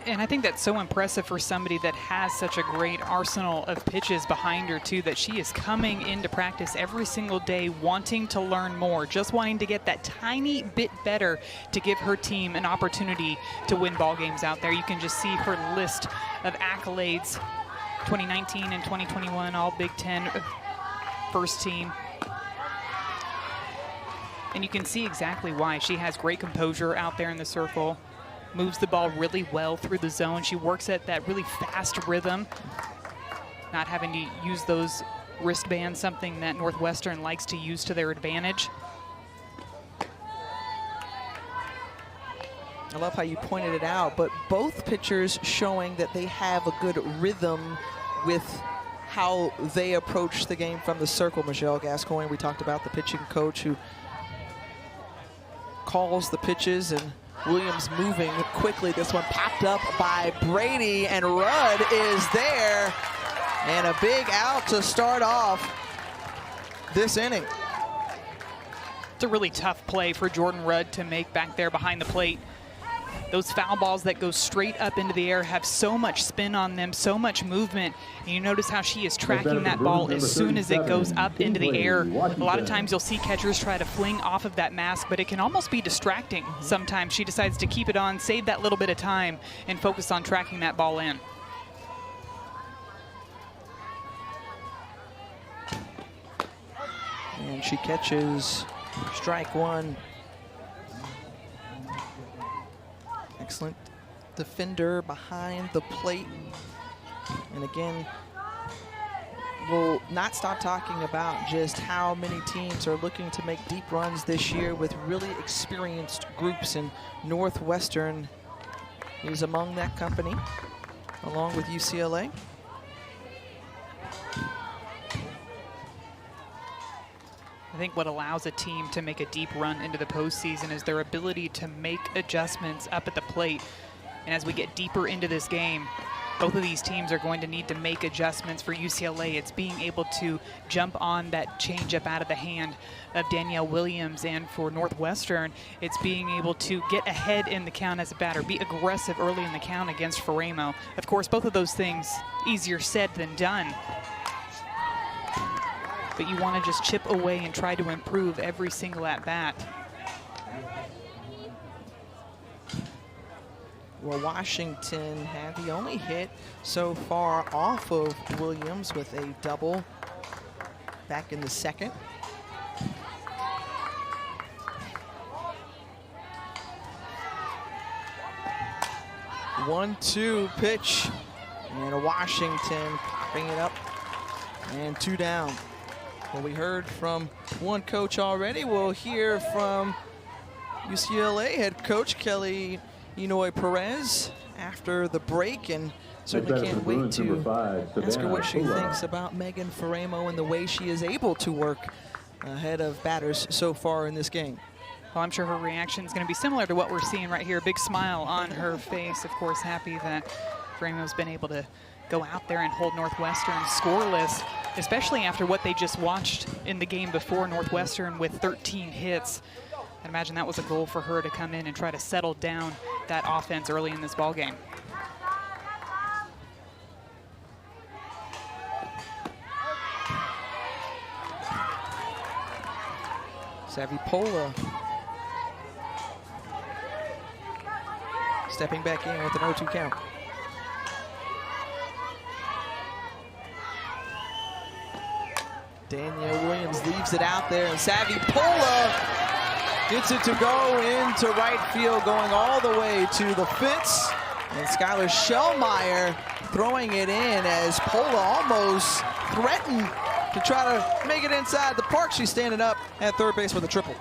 And I think that's so impressive for somebody that has such a great arsenal of pitches behind her, too, that she is coming into practice every single day wanting to learn more, just wanting to get that tiny bit better to give her team an opportunity to win ball games out there. You can just see her list of accolades, 2019 and 2021, all Big Ten first team. And you can see exactly why. She has great composure out there in the circle. Moves the ball really well through the zone. She works at that really fast rhythm, not having to use those wristbands, something that Northwestern likes to use to their advantage. I love how you pointed it out, but both pitchers showing that they have a good rhythm with how they approach the game from the circle. Michelle Gascoigne, we talked about the pitching coach who calls the pitches, and Williams moving quickly. This one popped up by Brady, and Rudd is there. And a big out to start off this inning. It's a really tough play for Jordan Rudd to make back there behind the plate. Those foul balls that go straight up into the air have so much spin on them, so much movement. And you notice how she is tracking that ball as soon as it goes up into the air. A lot of times you'll see catchers try to fling off of that mask, but it can almost be distracting sometimes. She decides to keep it on, save that little bit of time, and focus on tracking that ball in. And she catches strike 1. Excellent defender behind the plate. And again, will not stop talking about just how many teams are looking to make deep runs this year with really experienced groups, and Northwestern is among that company, along with UCLA. I think what allows a team to make a deep run into the postseason is their ability to make adjustments up at the plate. And as we get deeper into this game, both of these teams are going to need to make adjustments. For UCLA, it's being able to jump on that changeup out of the hand of Danielle Williams. And for Northwestern, it's being able to get ahead in the count as a batter, be aggressive early in the count against Faremo. Of course, both of those things easier said than done. But you want to just chip away and try to improve every single at-bat. Well, Washington had the only hit so far off of Williams with a double back in the second. One-two pitch, and Washington bring it up, and 2 down. Well, we heard from one coach already. We'll hear from UCLA head coach Kelly Inoue Perez after the break, and certainly can't wait to ask her what she thinks about Megan Faremo and the way she is able to work ahead of batters so far in this game. Well, I'm sure her reaction is going to be similar to what we're seeing right here. Big smile on her face, of course, happy that Faremo's been able to go out there and hold Northwestern scoreless, especially after what they just watched in the game before, Northwestern with 13 hits. I imagine that was a goal for her to come in and try to settle down that offense early in this ball game. Savipola stepping back in with an 0-2 count. Danielle Williams leaves it out there, and Savipola gets it to go into right field, going all the way to the fence. And Skylar Shellmeyer throwing it in as Pola almost threatened to try to make it inside the park. She's standing up at third base with a triple.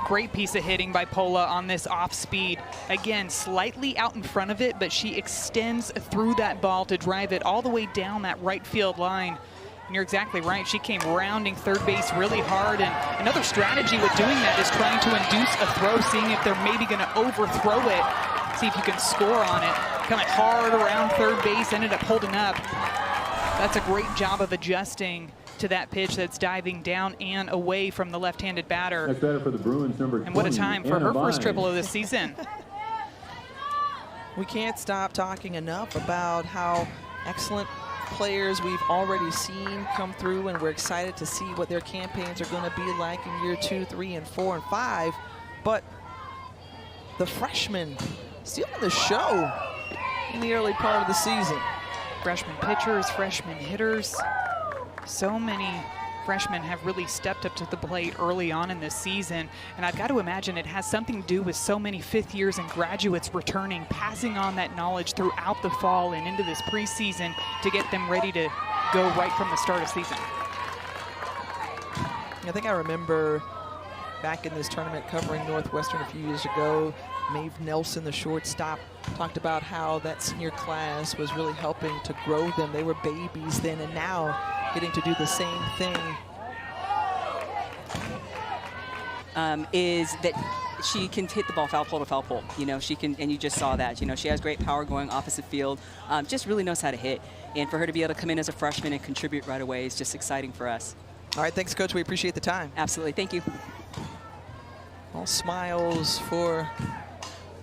Great piece of hitting by Pola on this off speed. Again, slightly out in front of it, but she extends through that ball to drive it all the way down that right field line. And you're exactly right. She came rounding third base really hard. And another strategy with doing that is trying to induce a throw, seeing if they're maybe going to overthrow it, see if you can score on it. Coming hard around third base, ended up holding up. That's a great job of adjusting to that pitch that's diving down and away from the left-handed batter. Next batter for the Bruins, number 20. And what a time for her first triple of the season. We can't stop talking enough about how excellent players we've already seen come through, and we're excited to see what their campaigns are going to be like in year 2, 3, and 4, and 5. But the freshmen stealing the show in the early part of the season. Freshman pitchers, freshman hitters. So many freshmen have really stepped up to the plate early on in this season, and I've got to imagine it has something to do with so many fifth years and graduates returning, passing on that knowledge throughout the fall and into this preseason to get them ready to go right from the start of season. I think I remember back in this tournament covering Northwestern a few years ago, Maeve Nelson, the shortstop, talked about how that senior class was really helping to grow them. They were babies then, and now getting to do the same thing. Is that she can hit the ball foul pole to foul pole. You know, she can, and you just saw that. You know, she has great power going opposite field. Just really knows how to hit. And for her to be able to come in as a freshman and contribute right away is just exciting for us. All right, thanks, Coach. We appreciate the time. Absolutely, thank you. All smiles for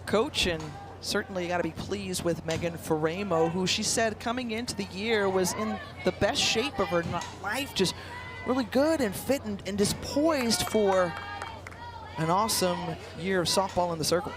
Coach, and certainly you got to be pleased with Megan Faremo, who she said coming into the year was in the best shape of her life, just really good and fit and just poised for an awesome year of softball in the circle.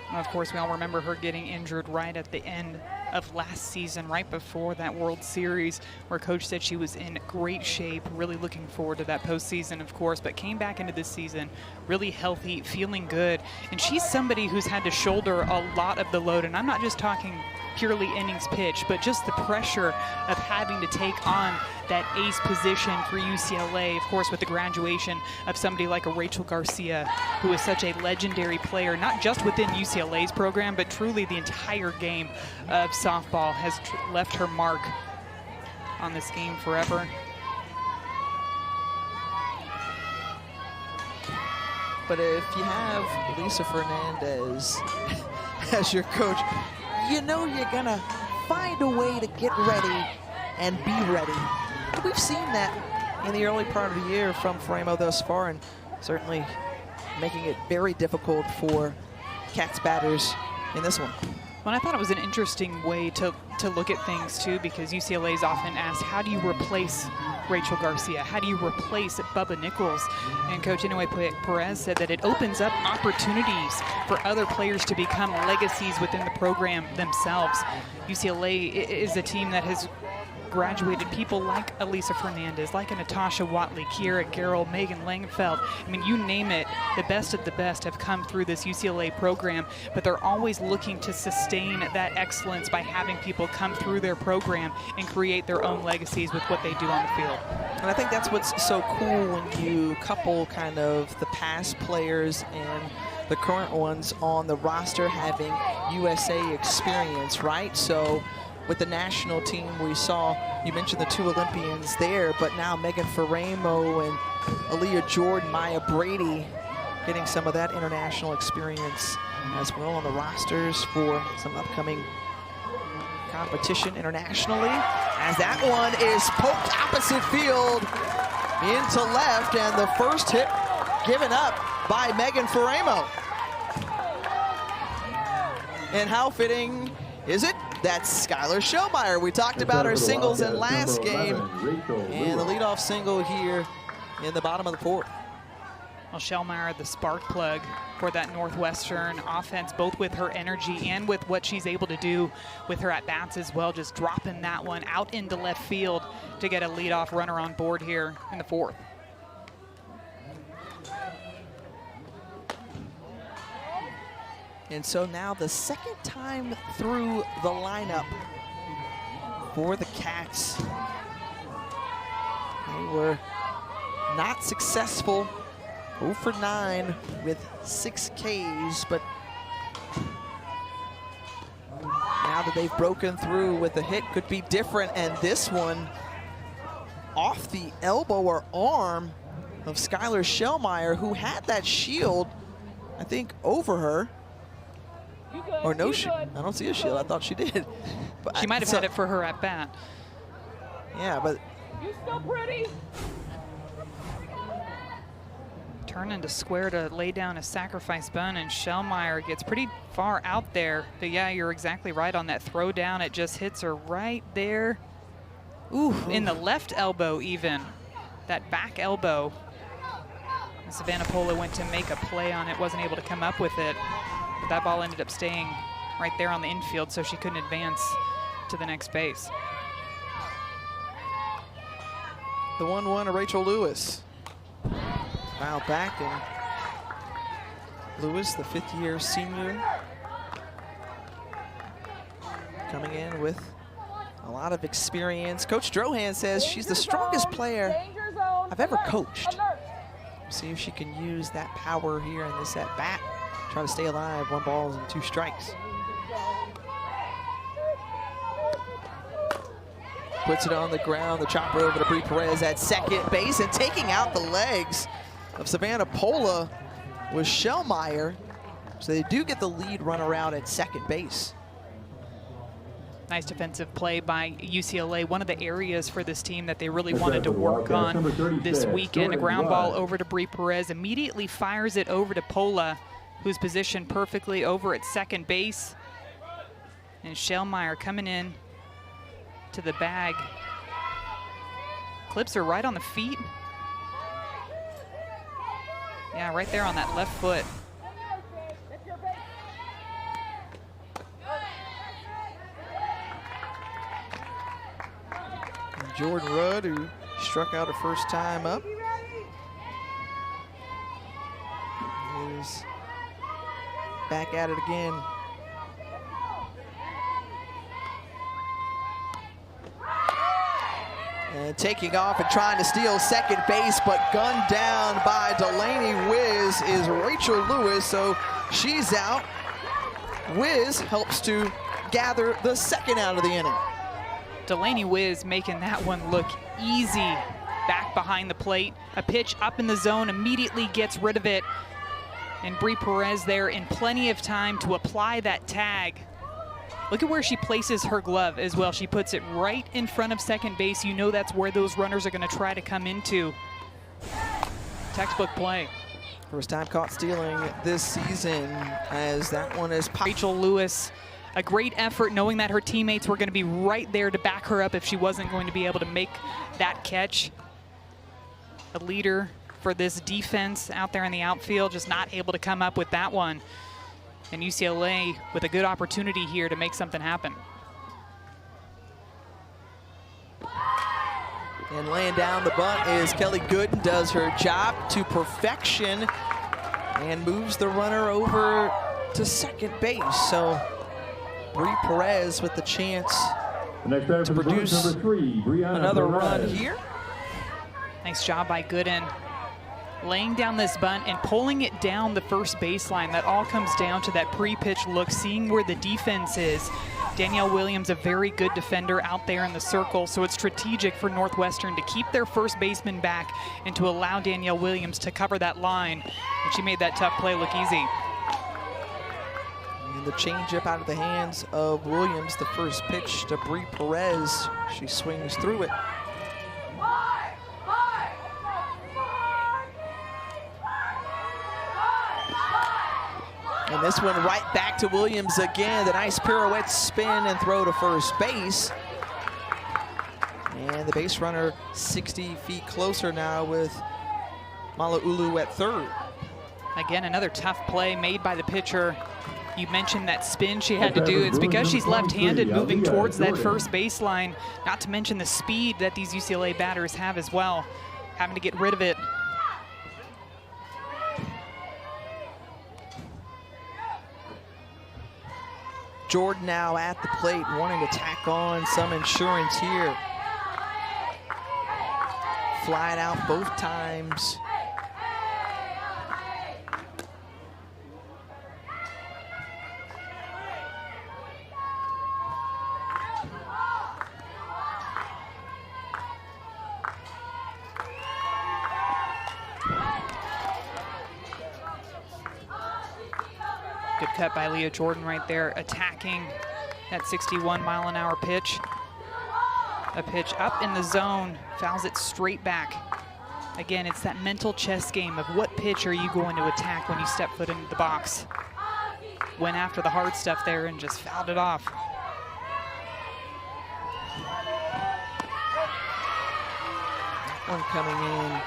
And of course, we all remember her getting injured right at the end of last season, right before that World Series, where Coach said she was in great shape, really looking forward to that postseason, of course, but came back into this season really healthy, feeling good. And she's somebody who's had to shoulder a lot of the load, and I'm not just talking purely innings pitch, but just the pressure of having to take on that ace position for UCLA, of course, with the graduation of somebody like a Rachel Garcia, who is such a legendary player, not just within UCLA's program, but truly the entire game of softball has left her mark on this game forever. But if you have Lisa Fernandez as your coach, you know you're gonna find a way to get ready and be ready. We've seen that in the early part of the year from Faremo thus far, and certainly making it very difficult for Cats batters in this one. Well, I thought it was an interesting way to look at things too, because UCLA is often asked, how do you replace Rachel Garcia? How do you replace Bubba Nichols? And Coach Inoue Perez said that it opens up opportunities for other players to become legacies within the program themselves. UCLA is a team that has graduated people like Elisa Fernandez, like a Natasha Watley, Kiera Garrell, Megan Langenfeld. I mean, you name it, the best of the best have come through this UCLA program, but they're always looking to sustain that excellence by having people come through their program and create their own legacies with what they do on the field. And I think that's what's so cool when you couple kind of the past players and the current ones on the roster having USA experience, right? So with the national team, we saw, you mentioned the 2 Olympians there, but now Megan Faremo and Aaliyah Jordan, Maya Brady getting some of that international experience as well on the rosters for some upcoming competition internationally. As that one is poked opposite field into left, and the first hit given up by Megan Faremo. And how fitting is it? That's Skylar Schellmeyer. We talked about her singles in last game, and the leadoff single here in the bottom of the 4th. Well, Schellmeyer, the spark plug for that Northwestern offense, both with her energy and with what she's able to do with her at-bats as well, just dropping that one out into left field to get a leadoff runner on board here in the 4th. And so now the second time through the lineup for the Cats. They were not successful, 0 for 9 with 6 Ks, but now that they've broken through with a hit, could be different. And this one off the elbow or arm of Skylar Schellmeyer, who had that shield, I think, over her. Or no shield. I don't see a shield. I thought she did. But she might have had it for her at bat. Yeah, but You still pretty? Turning to square to lay down a sacrifice bunt, and Schellmeyer gets pretty far out there. But yeah, you're exactly right on that throw down. It just hits her right there. Ooh, in the left elbow even. That back elbow. Savannah Pola went to make a play on it, wasn't able to come up with it. But that ball ended up staying right there on the infield, so she couldn't advance to the next base. the 1-1 of Rachel Lewis. Foul back, and Lewis, the 5th-year senior, coming in with a lot of experience. Coach Drohan says she's the strongest player I've ever coached. See if she can use that power here in this at-bat. Try to stay alive, 1 ball and 2 strikes. Puts it on the ground, the chopper over to Bree Perez at second base, and taking out the legs of Savannah Pola was Schellmeyer. So they do get the lead runner out at second base. Nice defensive play by UCLA. One of the areas for this team that they really wanted to work on this weekend. A ground ball over to Bree Perez, immediately fires it over to Pola, who's positioned perfectly over at second base. And Schellmeyer coming in to the bag. Clips her right on the feet. Yeah, right there on that left foot. Jordan Rudd, who struck out her first time up, is back at it again. And taking off and trying to steal second base, but gunned down by Delaney Wiz is Rachel Lewis, so she's out. Wiz helps to gather the second out of the inning. Delaney Wiz making that one look easy back behind the plate. A pitch up in the zone, immediately gets rid of it. And Bri Perez there in plenty of time to apply that tag. Look at where she places her glove as well. She puts it right in front of second base. You know that's where those runners are going to try to come into. Textbook play. First time caught stealing this season, as that one is Rachel Lewis, a great effort knowing that her teammates were going to be right there to back her up if she wasn't going to be able to make that catch. A leader for this defense out there in the outfield, just not able to come up with that one. And UCLA with a good opportunity here to make something happen. And laying down the bunt is Kelly Gooden, does her job to perfection and moves the runner over to second base. So Bri Perez with the chance to produce another run here. Nice job by Gooden. Laying down this bunt and pulling it down the first baseline. That all comes down to that pre-pitch look, seeing where the defense is. Danielle Williams, a very good defender out there in the circle, so it's strategic for Northwestern to keep their first baseman back and to allow Danielle Williams to cover that line. And she made that tough play look easy. And the changeup out of the hands of Williams, the first pitch to Bri Perez. She swings through it. And this one right back to Williams again. The nice pirouette spin and throw to first base. And the base runner 60 feet closer now with Mala'ulu at third. Again, another tough play made by the pitcher. You mentioned that spin she had to do. It's because she's left-handed moving towards that first baseline, not to mention the speed that these UCLA batters have as well, having to get rid of it. Jordan now at the plate, wanting to tack on some insurance here. Flied out both times. Good cut by Leah Jordan right there, attacking that 61-mile-an-hour pitch. A pitch up in the zone, fouls it straight back. Again, it's that mental chess game of what pitch are you going to attack when you step foot into the box. Went after the hard stuff there and just fouled it off. One coming in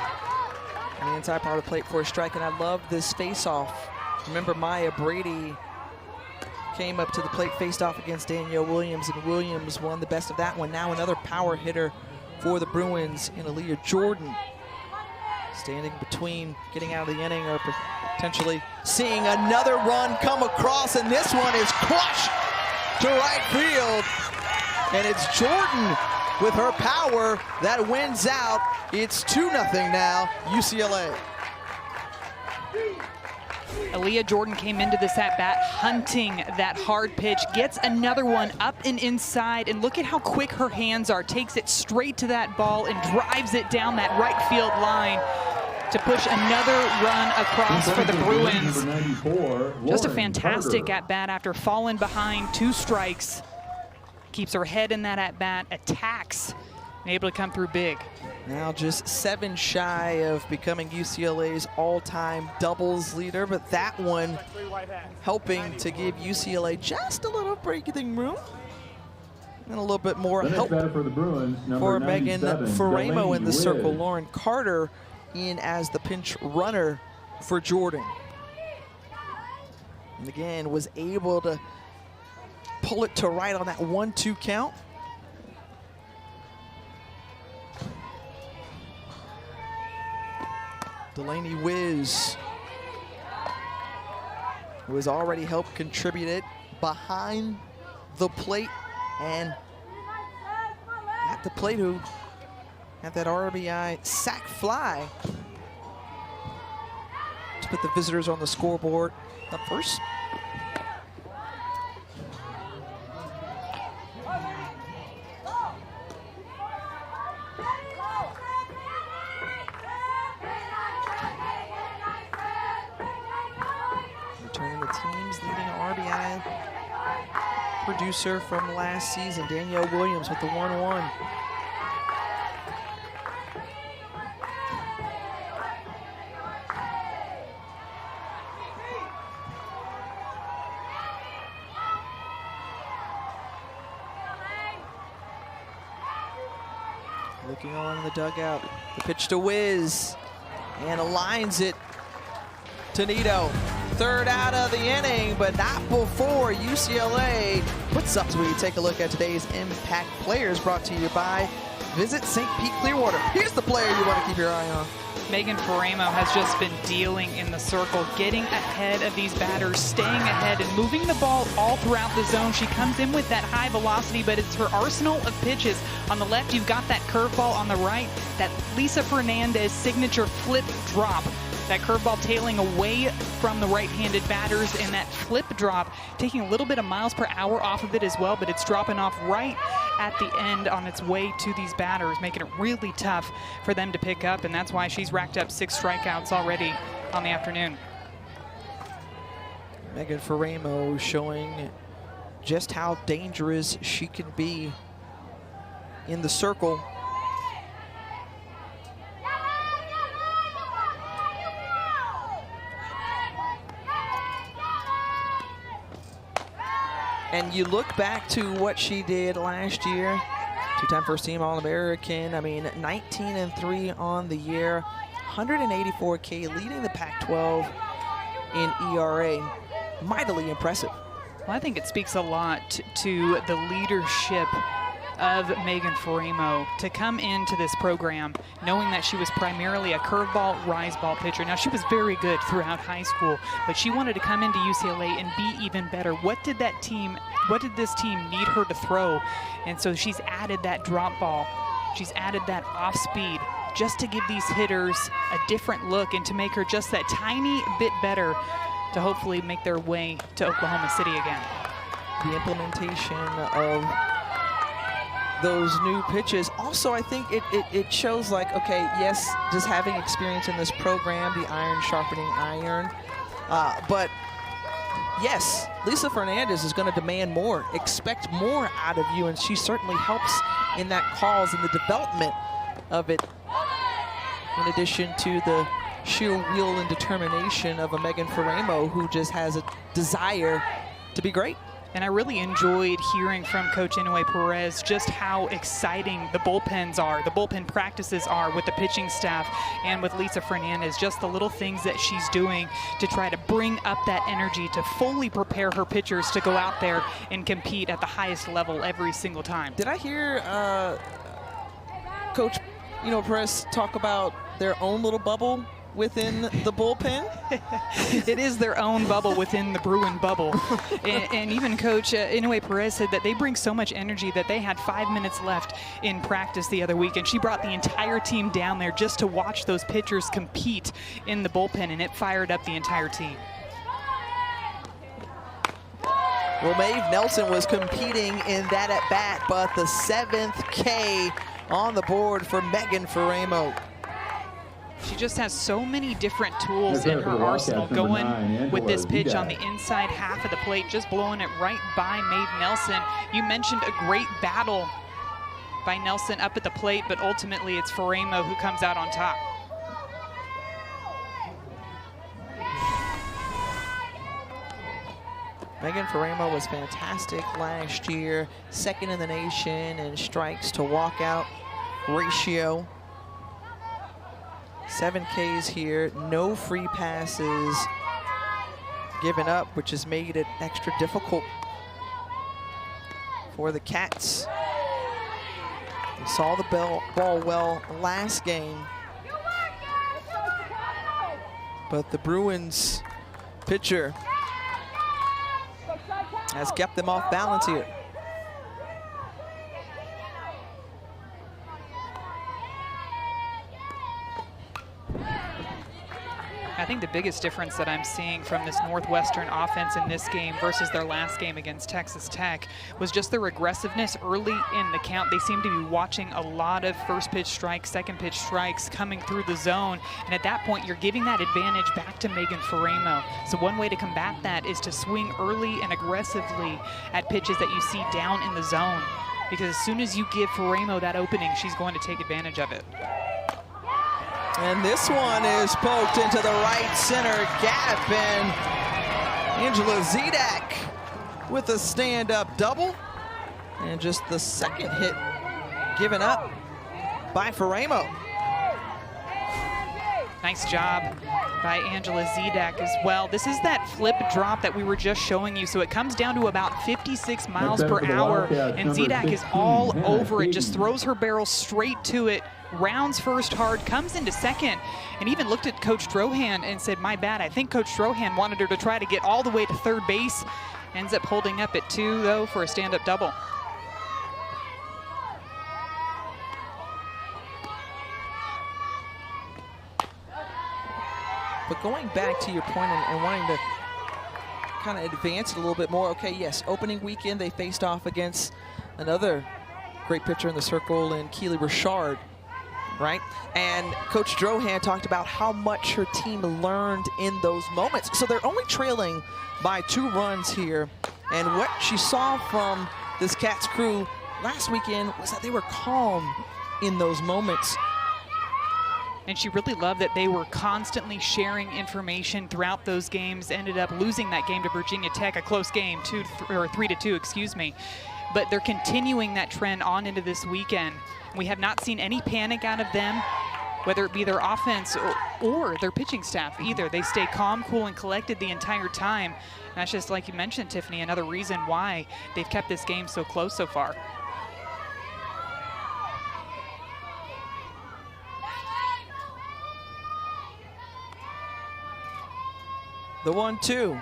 on the inside part of the plate for a strike, and I love this face-off. Remember, Maya Brady came up to the plate, faced off against Danielle Williams, and Williams won the best of that one. Now another power hitter for the Bruins in Aaliyah Jordan. Standing between getting out of the inning or potentially seeing another run come across, and this one is crushed to right field. And it's Jordan with her power that wins out. It's 2-0 now, UCLA. Aaliyah Jordan came into this at-bat hunting that hard pitch, gets another one up and inside, and look at how quick her hands are. Takes it straight to that ball and drives it down that right field line to push another run across for the Bruins. Just a fantastic at-bat after falling behind 2 strikes. Keeps her head in that at-bat, attacks, and able to come through big. Now just 7 shy of becoming UCLA's all-time doubles leader, but that one helping to give UCLA just a little breathing room and a little bit more help for Megan Faramo in the circle. Lauren Carter in as the pinch runner for Jordan. And again, was able to pull it to right on that 1-2 count. Delaney Wiz, who has already helped contribute it behind the plate and at the plate, who had that RBI sac fly to put the visitors on the scoreboard up first. Returning the team's leading RBI producer from last season, Danielle Williams with the 1-1. Looking on in the dugout, the pitch to Wiz, and aligns it to Nito. Third out of the inning, but not before UCLA puts up. So we take a look at today's Impact Players, brought to you by Visit St. Pete Clearwater. Here's the player you want to keep your eye on. Megan Faramo has just been dealing in the circle, getting ahead of these batters, staying ahead and moving the ball all throughout the zone. She comes in with that high velocity, but it's her arsenal of pitches. On the left, you've got that curveball. On the right, that Lisa Fernandez signature flip drop. That curveball tailing away from the right-handed batters, and that flip drop taking a little bit of miles per hour off of it as well, but it's dropping off right at the end on its way to these batters, making it really tough for them to pick up, and that's why she's racked up 6 strikeouts already on the afternoon. Megan Faramo showing just how dangerous she can be in the circle. And you look back to what she did last year, 2-time first-team All-American. I mean, 19-3 on the year, 184 K, leading the Pac-12 in ERA. Mightily impressive. Well, I think it speaks a lot to the leadership of Megan Faramo to come into this program knowing that she was primarily a curveball, rise ball pitcher. Now, she was very good throughout high school, but she wanted to come into UCLA and be even better. What did this team need her to throw? And so she's added that drop ball. She's added that off speed just to give these hitters a different look and to make her just that tiny bit better to hopefully make their way to Oklahoma City again. The implementation of those new pitches. Also, I think it shows, like, okay, yes, just having experience in this program, the iron sharpening iron, but yes, Lisa Fernandez is going to demand more, expect more out of you, and she certainly helps in that cause and the development of it, in addition to the sheer will and determination of a Megan Faramo who just has a desire to be great. And I really enjoyed hearing from Coach Inoue Perez just how exciting the bullpens are, the bullpen practices are with the pitching staff and with Lisa Fernandez, just the little things that she's doing to try to bring up that energy to fully prepare her pitchers to go out there and compete at the highest level every single time. Did I hear Coach Perez talk about their own little bubble within the bullpen? It is their own bubble within the Bruin bubble. And even Coach Inoue Perez said that they bring so much energy that they had 5 minutes left in practice the other week, and she brought the entire team down there just to watch those pitchers compete in the bullpen, and it fired up the entire team. Well, Maeve Nelson was competing in that at-bat, but the 7th K on the board for Megan Faramo. She just has so many different tools in her arsenal, going with this pitch on the inside half of the plate, just blowing it right by Maeve Nelson. You mentioned a great battle by Nelson up at the plate, but ultimately it's Faramo who comes out on top. Megan Faramo was fantastic last year, second in the nation in strikes to walkout ratio. 7 Ks here, no free passes given up, which has made it extra difficult for the Cats. We saw the ball well last game, but the Bruins pitcher has kept them off balance here. think the biggest difference that I'm seeing from this Northwestern offense in this game versus their last game against Texas Tech was just their aggressiveness early in the count. They seem to be watching a lot of first pitch strikes, second pitch strikes coming through the zone. And at that point, you're giving that advantage back to Megan Faremo. So one way to combat that is to swing early and aggressively at pitches that you see down in the zone. Because as soon as you give Faremo that opening, she's going to take advantage of it. And this one is poked into the right center gap, and Angela Zidak with a stand-up double. And just the second hit given up by Faremo. Nice job by Angela Zidak as well. This is that flip drop that we were just showing you. So it comes down to about 56 miles per hour, and Zidak is all over it, just throws her barrel straight to it, rounds first hard, comes into second, and even looked at Coach Drohan and said, my bad. I think Coach Drohan wanted her to try to get all the way to third base. Ends up holding up at 2, though, for a stand-up double. But going back to your point and wanting to kind of advance it a little bit more, okay, yes, opening weekend they faced off against another great pitcher in the circle in Keely Richard, right? And Coach Drohan talked about how much her team learned in those moments. So they're only trailing by 2 runs here. And what she saw from this Cats crew last weekend was that they were calm in those moments. And she really loved that they were constantly sharing information throughout those games. Ended up losing that game to Virginia Tech, a close game, 3-2, excuse me. But they're continuing that trend on into this weekend. We have not seen any panic out of them, whether it be their offense or their pitching staff either. They stay calm, cool, and collected the entire time. And that's just, like you mentioned, Tiffany, another reason why they've kept this game so close so far. The 1-2.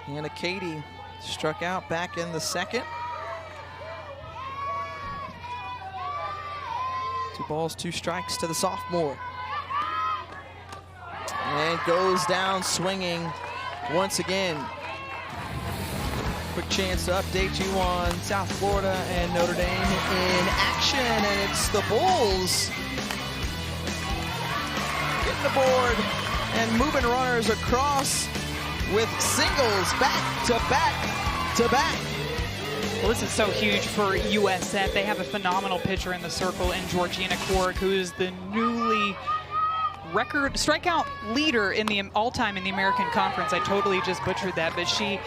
Hannah Katie struck out back in the second. 2 balls, 2 strikes to the sophomore. And goes down swinging once again. Quick chance to update you on South Florida and Notre Dame in action, and it's the Bulls getting the board and moving runners across with singles back to back to back. Well, this is so huge for USF. They have a phenomenal pitcher in the circle in Georgina Korg, who is the newly record strikeout leader in the all-time in the American Conference. I totally just butchered that, but she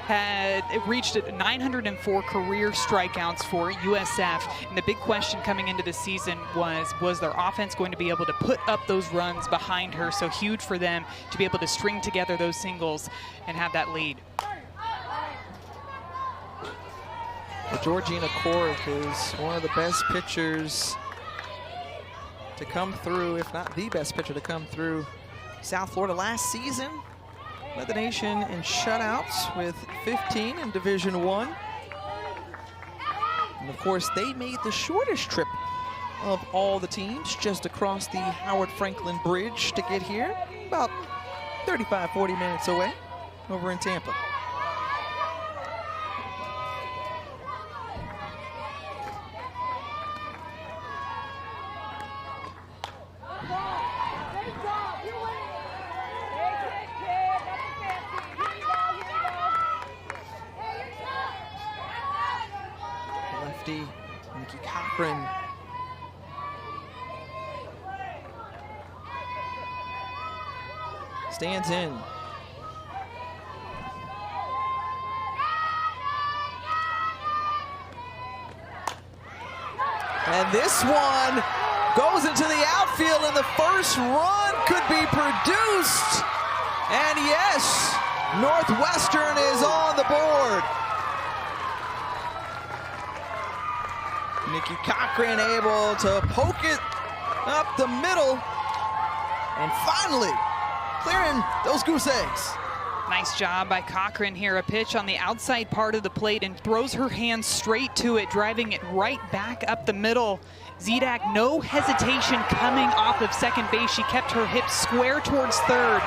had reached 904 career strikeouts for USF. And the big question coming into the season was their offense going to be able to put up those runs behind her? So huge for them to be able to string together those singles and have that lead. Well, Georgina Korg is one of the best pitchers to come through, if not the best pitcher to come through South Florida last season. Led the nation in shutouts with 15 in Division I. And of course, they made the shortest trip of all the teams, just across the Howard Franklin Bridge to get here. About 35, 40 minutes away over in Tampa. Nikki Cochran. Stands in. And this one goes into the outfield, and the first run could be produced. And yes, Northwestern is on the board. Nikki Cochran able to poke it up the middle and finally clearing those goose eggs. Nice job by Cochran here. A pitch on the outside part of the plate and throws her hands straight to it, driving it right back up the middle. Zidak, no hesitation coming off of second base. She kept her hips square towards third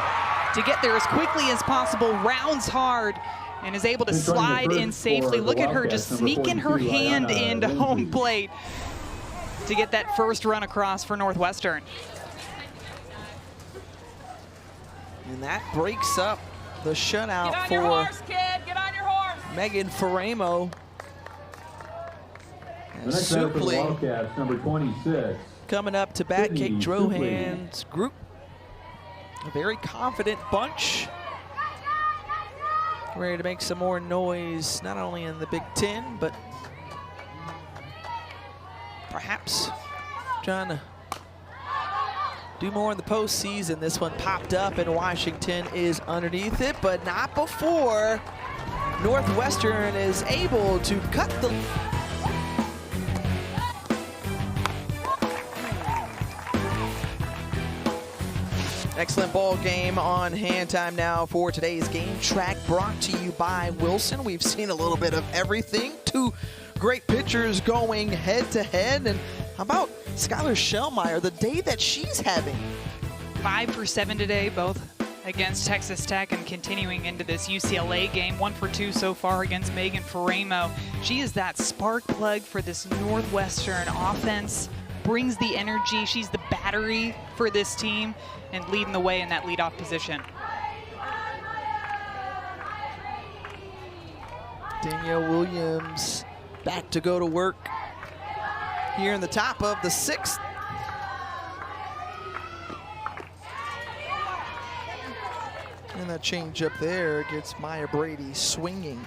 to get there as quickly as possible, rounds hard, and is able to slide in safely. Look at her just sneaking her hand into home plate to get that first run across for Northwestern. And that breaks up the shutout for Megan Faramo. The next batter for the Wildcats, number 26. Coming up to bat, Kate Sydney Drohan's group. A very confident bunch. Ready to make some more noise, not only in the Big Ten, but perhaps trying to do more in the postseason. This one popped up and Washington is underneath it, but not before Northwestern is able to cut the... Excellent ball game on hand. Time now for today's Game Track, brought to you by Wilson. We've seen a little bit of everything. Two great pitchers going head to head. And how about Skylar Shellmeyer, the day that she's having? 5 for 7 today, both against Texas Tech and continuing into this UCLA game. 1 for 2 so far against Megan Faramo. She is that spark plug for this Northwestern offense, brings the energy. She's the battery for this team and leading the way in that leadoff position. Danielle Williams back to go to work here in the top of the 6th. And that change up there gets Maya Brady swinging.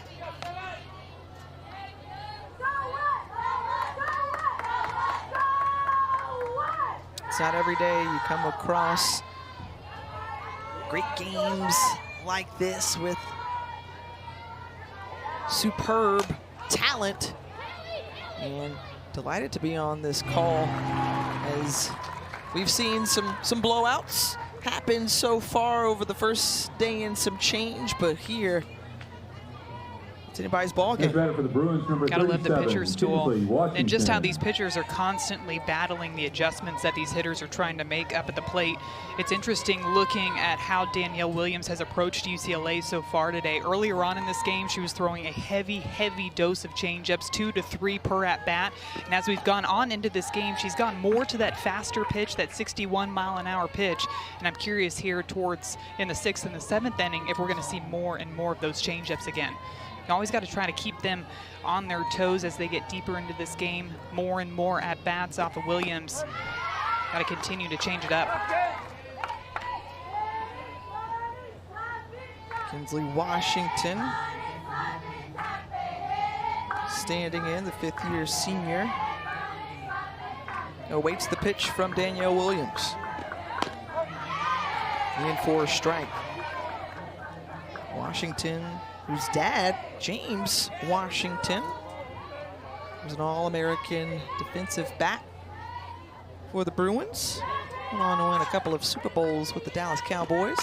It's not every day you come across great games like this with superb talent, and delighted to be on this call as we've seen some blowouts happen so far over the first day and some change, but here it's anybody's ball game. For the Bruins, number Gotta love the 37, pitcher's tool. Washington. And just how these pitchers are constantly battling the adjustments that these hitters are trying to make up at the plate. It's interesting looking at how Danielle Williams has approached UCLA so far today. Earlier on in this game, she was throwing a heavy dose of changeups, 2 to 3 per at bat. And as we've gone on into this game, she's gone more to that faster pitch, that 61-mile-an-hour pitch. And I'm curious here towards in the 6th and the 7th inning if we're going to see more and more of those changeups again. You always got to try to keep them on their toes as they get deeper into this game. More and more at-bats off of Williams. Got to continue to change it up. Kinsley Washington standing in, the 5th-year senior. Awaits the pitch from Danielle Williams. In for a strike. Washington, whose dad, James Washington, was an All-American defensive back for the Bruins. Went on to win a couple of Super Bowls with the Dallas Cowboys.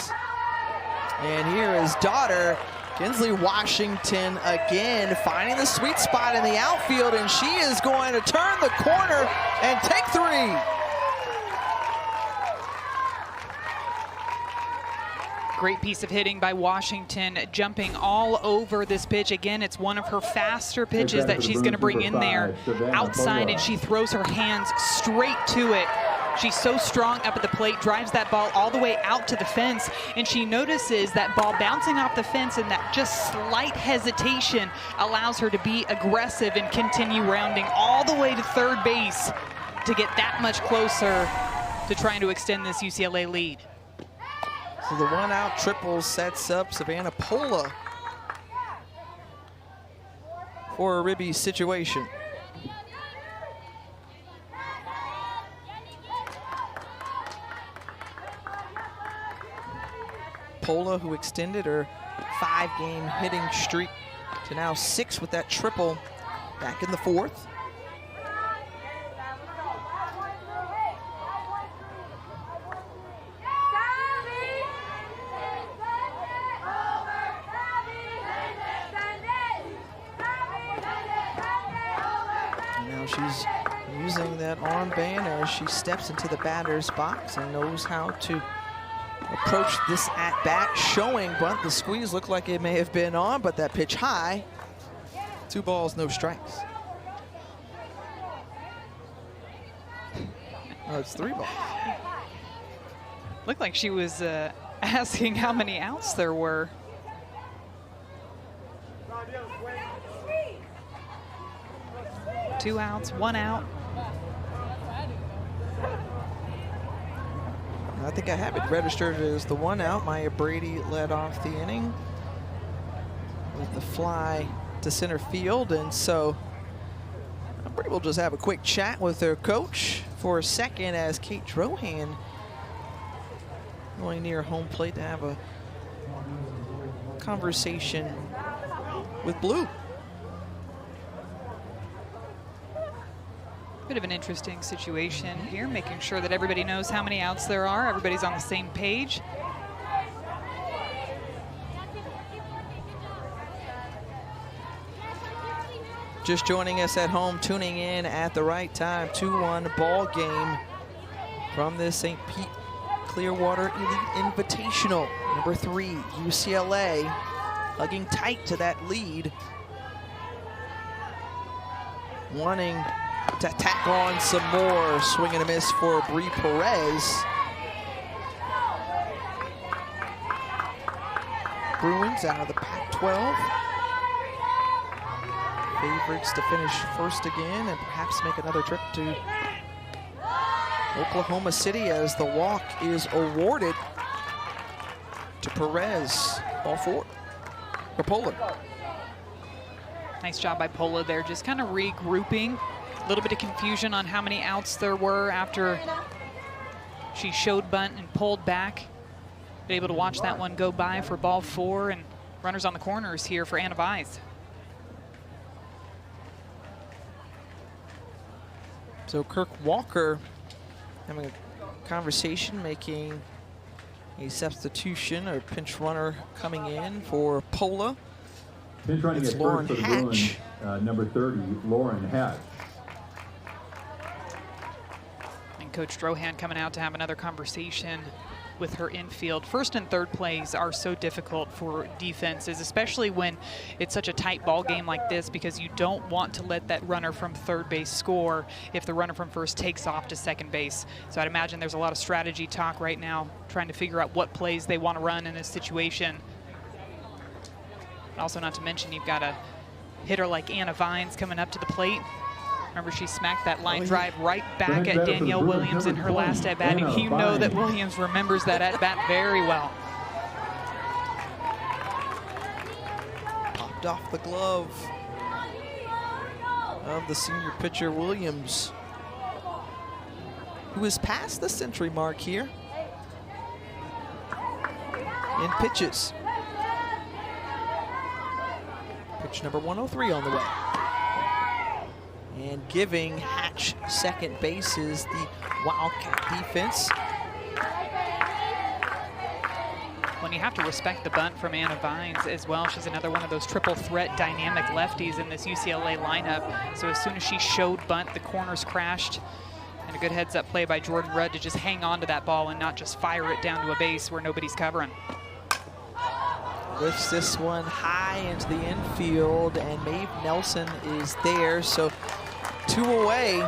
And here is daughter, Kinsley Washington, again, finding the sweet spot in the outfield, and she is going to turn the corner and take 3. Great piece of hitting by Washington, jumping all over this pitch. Again, it's one of her faster pitches that she's going to bring in there outside, and she throws her hands straight to it. She's so strong up at the plate, drives that ball all the way out to the fence, and she notices that ball bouncing off the fence, and that just slight hesitation allows her to be aggressive and continue rounding all the way to third base to get that much closer to trying to extend this UCLA lead. So the one-out triple sets up Savannah Pola for a ribby situation. Pola, who extended her 5-game hitting streak to now 6 with that triple back in the 4th. she's using that armband as she steps into the batter's box and knows how to approach this at-bat, showing bunt. The squeeze looked like it may have been on, but that pitch high. 2 balls, no strikes. Oh, it's 3 balls. Looked like she was asking how many outs there were. Two outs, 1 out. I think I have it registered as the 1 out. Maya Brady led off the inning with the fly to center field, and so Brady will just have a quick chat with their coach for a second as Kate Drohan going near home plate to have a conversation with Blue. Bit of an interesting situation here, making sure that everybody knows how many outs there are. Everybody's on the same page. Just joining us at home, tuning in at the right time, 2-1 ball game from this St. Pete Clearwater Elite Invitational. Number 3, UCLA, hugging tight to that lead, wanting to tack on some more. Swing and a miss for Bri Perez. Bruins out of the Pac-12. Favorites to finish first again and perhaps make another trip to Oklahoma City as the walk is awarded to Perez. Ball 4. For Pola. Nice job by Pola there, just kind of regrouping. A little bit of confusion on how many outs there were after she showed bunt and pulled back. But able to watch that one go by for ball 4, and runners on the corners here for Anna Vise. So Kirk Walker having a conversation, making a substitution or pinch runner coming in for Pola. Pinch running It's at Lauren first for the Bruins, Hatch. number 30, Lauren Hatch. And Coach Drohan coming out to have another conversation with her infield. First and third plays are so difficult for defenses, especially when it's such a tight ball game like this, because you don't want to let that runner from third base score if the runner from first takes off to second base. So I'd imagine there's a lot of strategy talk right now, trying to figure out what plays they want to run in this situation. Also, not to mention, you've got a hitter like Anna Vines coming up to the plate. Remember, she smacked that line drive right back at Danielle Williams in her last at-bat, and you know that Williams remembers that at-bat very well. Popped off the glove of the senior pitcher Williams, who is past the century mark here in pitches. Pitch number 103 on the way. And giving Hatch second base is the Wildcat defense. When you have to respect the bunt from Anna Vines as well. She's another one of those triple threat dynamic lefties in this UCLA lineup. So as soon as she showed bunt, the corners crashed. And a good heads up play by Jordan Rudd to just hang on to that ball and not just fire it down to a base where nobody's covering. Lifts this one high into the infield, and Maeve Nelson is there. So 2 away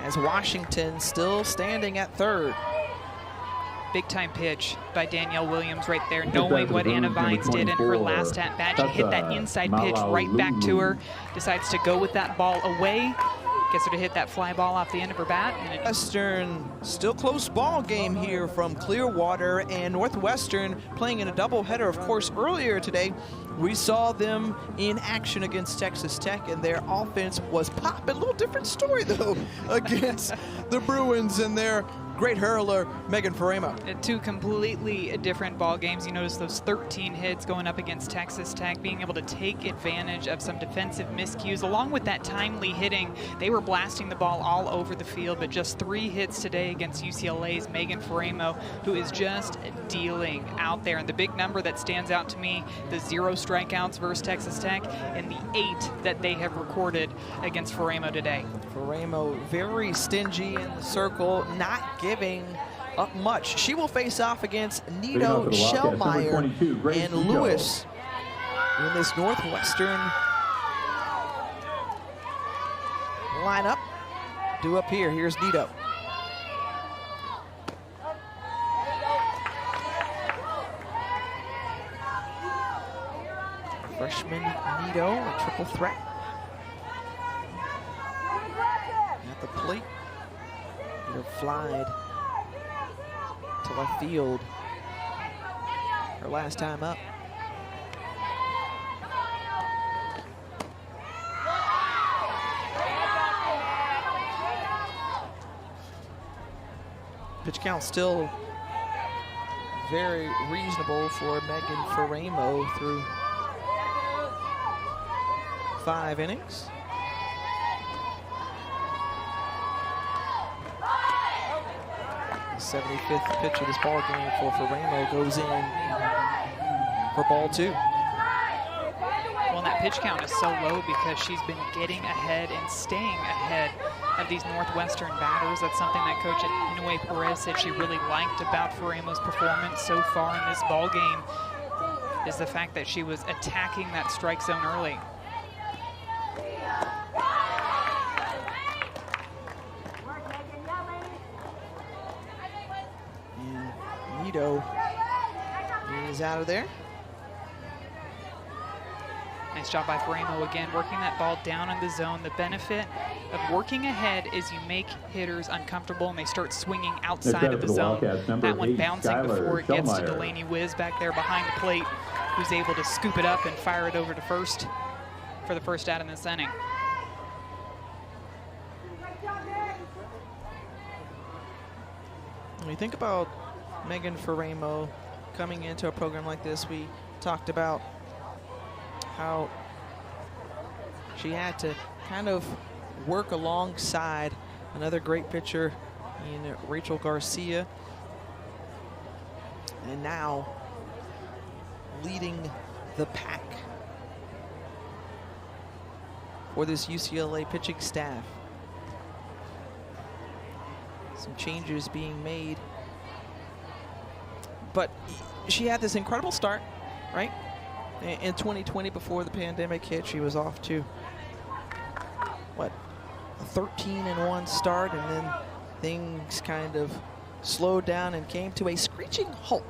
as Washington still standing at third. Big time pitch by Danielle Williams right there, knowing what Anna Vines did in her last at-bat. She hit that inside pitch right back to her, decides to go with that ball away, gets her to hit that fly ball off the end of her bat. And Western, still close ball game here from Clearwater, and Northwestern playing in a doubleheader. Of course, earlier today, we saw them in action against Texas Tech, and their offense was popping. A little different story, though, against the Bruins and their great hurler, Megan Faremo. Two completely different ball games. You notice those 13 hits going up against Texas Tech, being able to take advantage of some defensive miscues. Along with that timely hitting, they were blasting the ball all over the field, but just 3 hits today against UCLA's Megan Faremo, who is just dealing out there. And the big number that stands out to me, the 0 strikeouts versus Texas Tech and the 8 that they have recorded against Faremo today. Faremo very stingy in the circle, not giving up much. She will face off against Nito Shellmeyer and Lewis in this Northwestern lineup. Due up here. Here's Nito. Freshman Nito, a triple threat. At the plate, Nito flied to left field her last time up. Pitch count still very reasonable for Megan Faremo through 5 innings. The 75th pitch of this ball game for Faremo goes in for ball 2. Well, and that pitch count is so low because she's been getting ahead and staying ahead of these Northwestern batters. That's something that Coach Inoue Perez said she really liked about Faremo's performance so far in this ball game, is the fact that she was attacking that strike zone early. And Nito is out of there. Nice job by Faremo again, working that ball down in the zone. The benefit of working ahead is you make hitters uncomfortable and they start swinging outside of the zone. That one bouncing before it gets to Delaney Wiz back there behind the plate, who's able to scoop it up and fire it over to first for the first out in this inning. When you think about Megan Faremo coming into a program like this, we talked about how she had to kind of work alongside another great pitcher in Rachel Garcia, and now leading the pack for this UCLA pitching staff. Some changes being made, but she had this incredible start, right? In 2020, before the pandemic hit, she was off to, what, a 13-1 start, and then things kind of slowed down and came to a screeching halt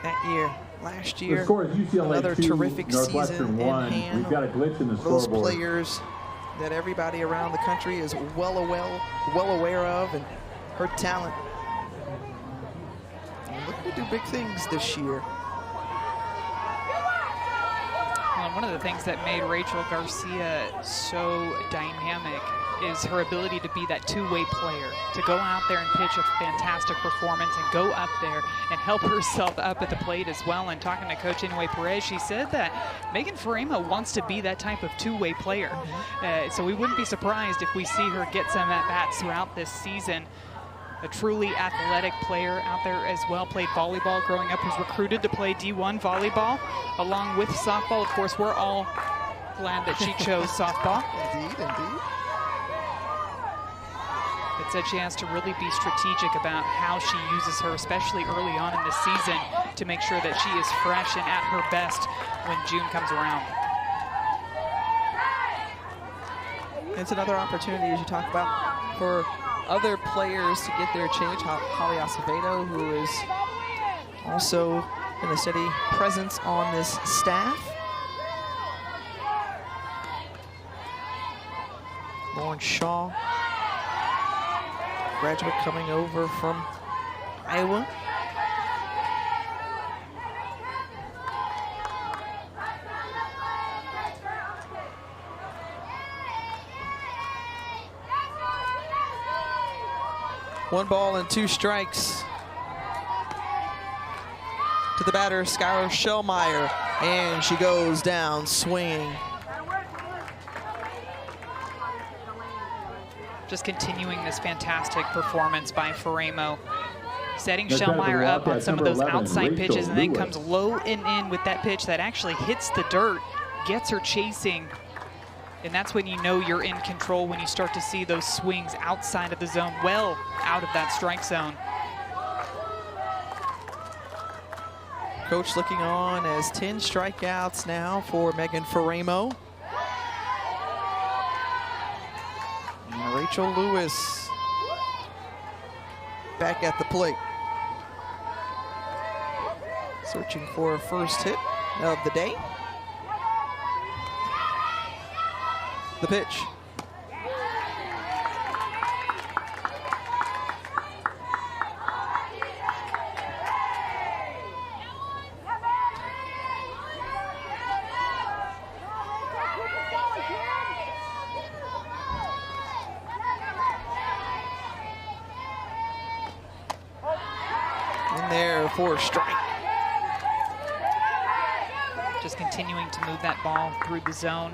that year. Last year, another terrific season in hand. We've got a glitch in the Those scoreboard. players that everybody around the country is well aware of, and her talent. And look to do big things this year. One of the things that made Rachel Garcia so dynamic is her ability to be that two-way player, to go out there and pitch a fantastic performance and go up there and help herself up at the plate as well. And talking to Coach Inoue Perez, she said that Megan Faremo wants to be that type of two-way player. So we wouldn't be surprised if we see her get some at-bats throughout this season. A truly athletic player out there as well. Played volleyball growing up, was recruited to play D1 volleyball along with softball. Of course, we're all glad that she chose softball. Indeed. It said she has to really be strategic about how she uses her, especially early on in the season, to make sure that she is fresh and at her best when June comes around. It's another opportunity, as you talk about, for other players to get their change. Holly Acevedo, who is also been a steady presence on this staff. Lauren Shaw, graduate coming over from Iowa. 1 ball and 2 strikes. To the batter, Skylar Shellmeyer, and she goes down swinging. Just continuing this fantastic performance by Faremo. Setting Shellmeyer up on some of those outside pitches, and then comes low and in with that pitch that actually hits the dirt, gets her chasing. And that's when you know you're in control, when you start to see those swings outside of the zone, well out of that strike zone. Coach looking on as 10 strikeouts now for Megan Faremo. And Rachel Lewis back at the plate. Searching for her first hit of the day. The pitch. In there for a strike. Just continuing to move that ball through the zone.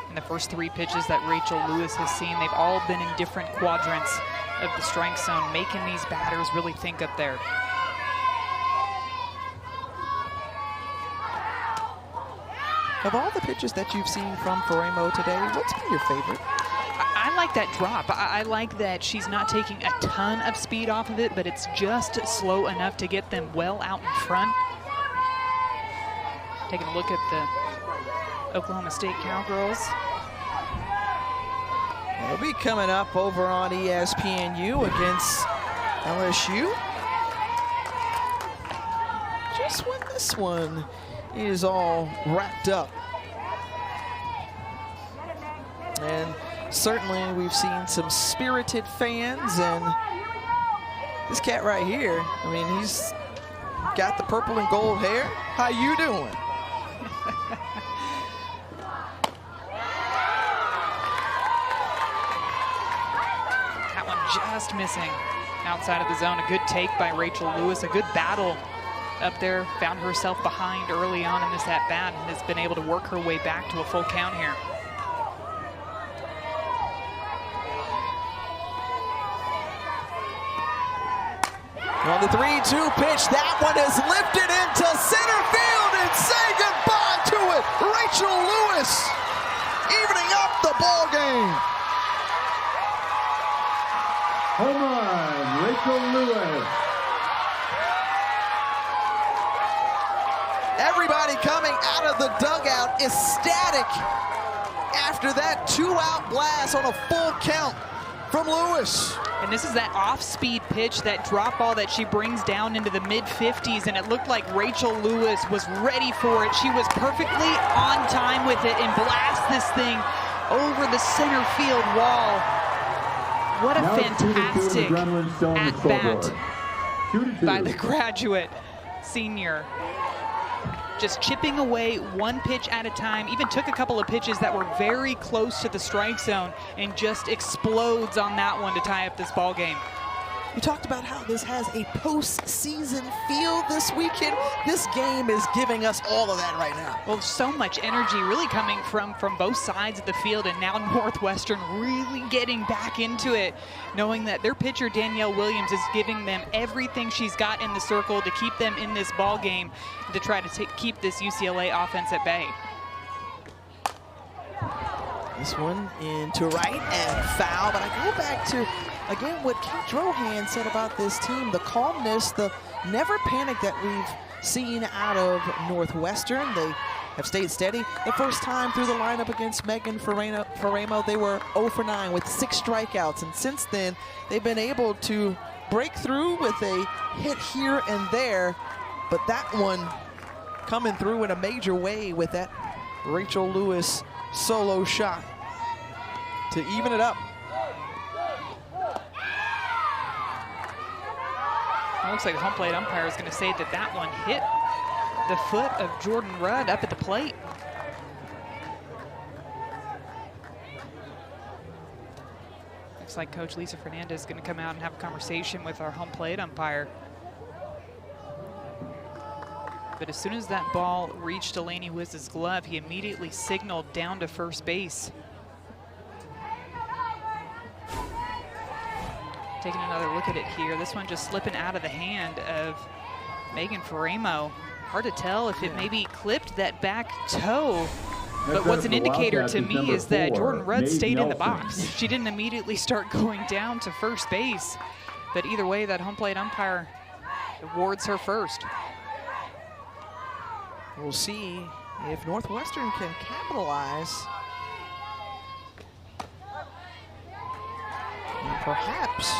And the first 3 pitches that Rachel Lewis has seen, they've all been in different quadrants of the strike zone, making these batters really think up there. Of all the pitches that you've seen from Faremo today, what's been your favorite? I like that drop. I like that she's not taking a ton of speed off of it, but it's just slow enough to get them well out in front. Taking a look at the Oklahoma State Cowgirls. They'll be coming up over on ESPNU against LSU. Just when this one is all wrapped up. And certainly we've seen some spirited fans, and this cat right here, I mean, he's got the purple and gold hair. How you doing? That one just missing outside of the zone. A good take by Rachel Lewis, a good battle up there. Found herself behind early on in this at-bat and has been able to work her way back to a full count here. On the 3-2 pitch, that one is lifted into center field, and say goodbye to it. Rachel Lewis evening up the ball game. Home run, Rachel Lewis. Everybody coming out of the dugout ecstatic after that 2-out blast on a full count from Lewis. And this is that off-speed pitch, that drop ball that she brings down into the mid-50s, and it looked like Rachel Lewis was ready for it. She was perfectly on time with it and blast this thing over the center field wall. What a fantastic at-bat by the graduate senior. Just chipping away one pitch at a time, even took a couple of pitches that were very close to the strike zone and just explodes on that one to tie up this ball game. You talked about how this has a postseason feel this weekend. This game is giving us all of that right now. Well, so much energy really coming from both sides of the field, and now Northwestern really getting back into it, knowing that their pitcher, Danielle Williams, is giving them everything she's got in the circle to keep them in this ball game, to try to keep this UCLA offense at bay. This one into right and foul, but I go back to, again, what Kate Drohan said about this team, the calmness, the never panic that we've seen out of Northwestern. They have stayed steady. The first time through the lineup against Megan Faremo, they were 0 for 9 with 6 strikeouts, and since then, they've been able to break through with a hit here and there, but that one coming through in a major way with that Rachel Lewis solo shot to even it up. It looks like the home plate umpire is going to say that that one hit the foot of Jordan Rudd up at the plate. Looks like Coach Lisa Fernandez is going to come out and have a conversation with our home plate umpire. But as soon as that ball reached Delaney Wiz's glove, he immediately signaled down to first base. Taking another look at it here. This one just slipping out of the hand of Megan Faremo. Hard to tell if it maybe clipped that back toe. But what's an indicator to me is that Jordan Rudd stayed in the box. She didn't immediately start going down to first base. But either way, that home plate umpire awards her first. We'll see if Northwestern can capitalize. And perhaps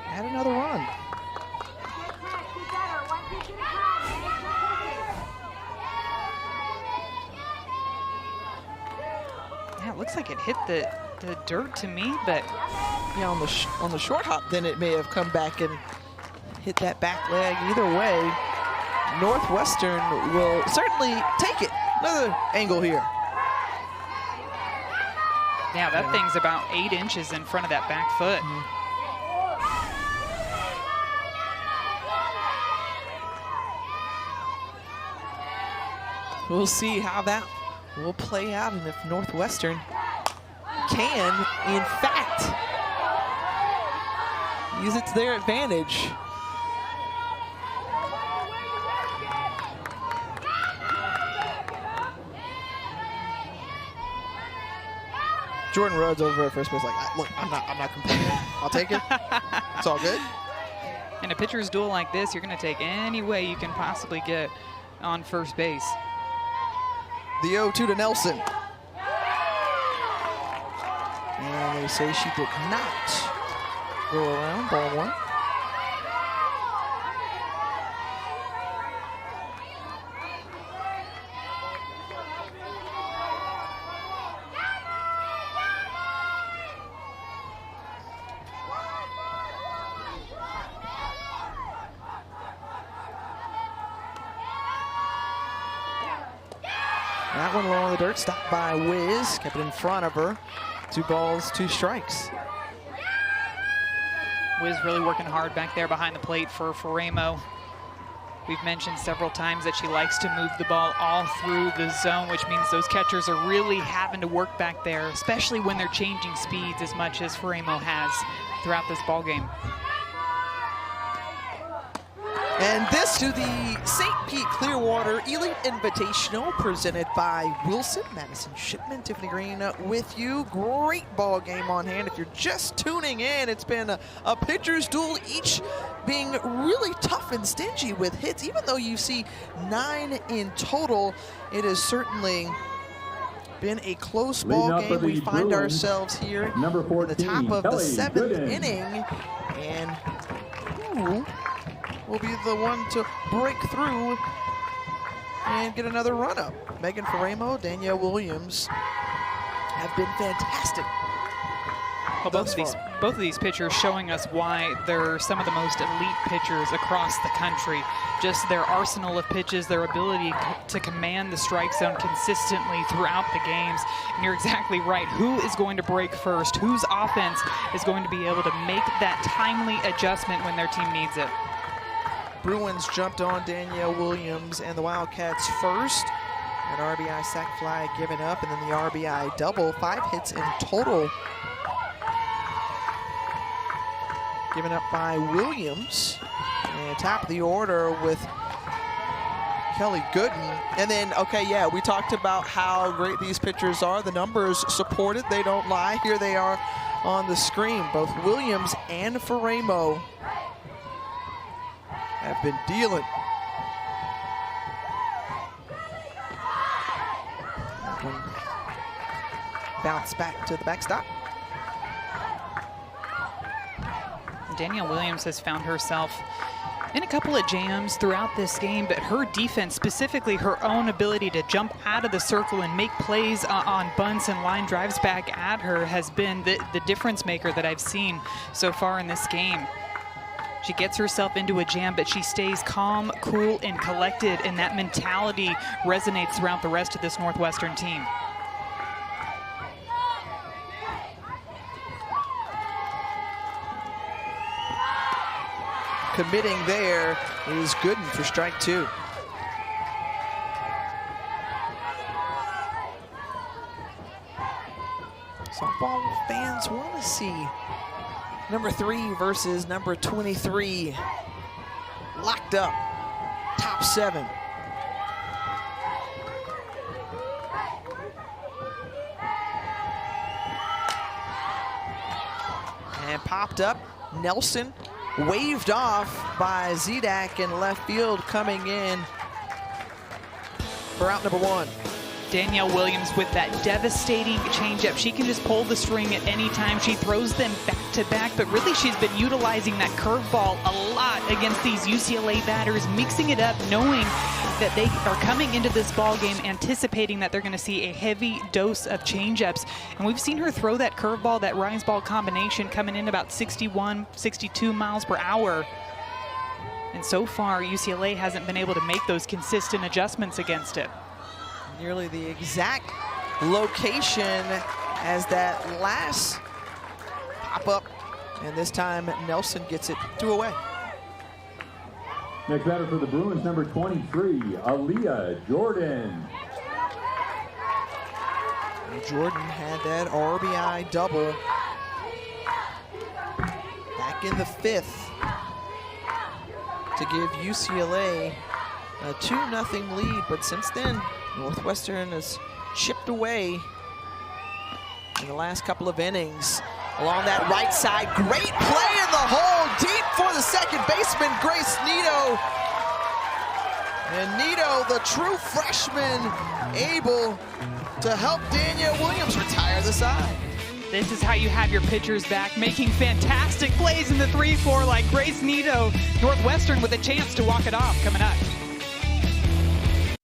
add another run. Yeah, it looks like it hit the dirt to me, but Yeah, on the short hop, then it may have come back and hit that back leg. Either way, Northwestern will certainly take it. Another angle here. yeah, that thing's about 8 inches in front of that back foot. We'll see how that will play out and if Northwestern can, in fact, use it to their advantage. Jordan Rudd's over at first base like, look, I'm not complaining. I'll take it. It's all good. In a pitcher's duel like this, you're going to take any way you can possibly get on first base. The 0-2 to Nelson. And they say she did not go around, ball one. That one low on the dirt, stopped by Wiz, kept it in front of her. 2 balls, 2 strikes. Wiz really working hard back there behind the plate for Faremo. We've mentioned several times that she likes to move the ball all through the zone, which means those catchers are really having to work back there, especially when they're changing speeds as much as Faremo has throughout this ball game. And this to the St. Pete Clearwater Elite Invitational presented by Wilson. Madison Shipman, Tiffany Green with you. Great ball game on hand. If you're just tuning in, it's been a pitcher's duel, each being really tough and stingy with hits. Even though you see 9 in total, it has certainly been a close ball game. We find ourselves here at the top of the 7th inning. And who will be the one to break through and get another run up? Megan Faremo, Danielle Williams have been fantastic. Well, both of these pitchers showing us why they're some of the most elite pitchers across the country. Just their arsenal of pitches, their ability to command the strike zone consistently throughout the games. And you're exactly right. Who is going to break first? Whose offense is going to be able to make that timely adjustment when their team needs it? Bruins jumped on Danielle Williams and the Wildcats first. An RBI sac fly given up, and then the RBI double. 5 hits in total given up by Williams. And top of the order with Kelly Gooden. And then, okay, yeah, we talked about how great these pitchers are. The numbers support it. They don't lie. Here they are on the screen. Both Williams and Faremo have been dealing. Bounce back to the backstop. Danielle Williams has found herself in a couple of jams throughout this game, but her defense, specifically her own ability to jump out of the circle and make plays on bunts and line drives back at her, has been the difference maker that I've seen so far in this game. She gets herself into a jam, but she stays calm, cool, and collected, and that mentality resonates throughout the rest of this Northwestern team. committing there is good for strike 2. Softball fans want to see number 3 versus number 23 locked up, top 7. And popped up, Nelson waved off by Zidak in left field, coming in for out number 1. Danielle Williams with that devastating changeup. She can just pull the string at any time. She throws them back to back, but really she's been utilizing that curveball a lot against these UCLA batters, mixing it up, knowing that they are coming into this ball game anticipating that they're going to see a heavy dose of changeups. And we've seen her throw that curveball, that rise ball combination, coming in about 61, 62 miles per hour. And so far, UCLA hasn't been able to make those consistent adjustments against it. Nearly the exact location as that last pop-up, and this time Nelson gets it 2 away. Next batter for the Bruins, number 23, Aaliyah Jordan. Jordan had that RBI double back in the 5th to give UCLA a 2-0 lead, but since then, Northwestern has chipped away in the last couple of innings. Along that right side, great play in the hole, deep for the second baseman, Grace Nito. And Nito, the true freshman, able to help Danielle Williams retire the side. This is how you have your pitchers back, making fantastic plays in the 3-4 like Grace Nito. Northwestern with a chance to walk it off coming up.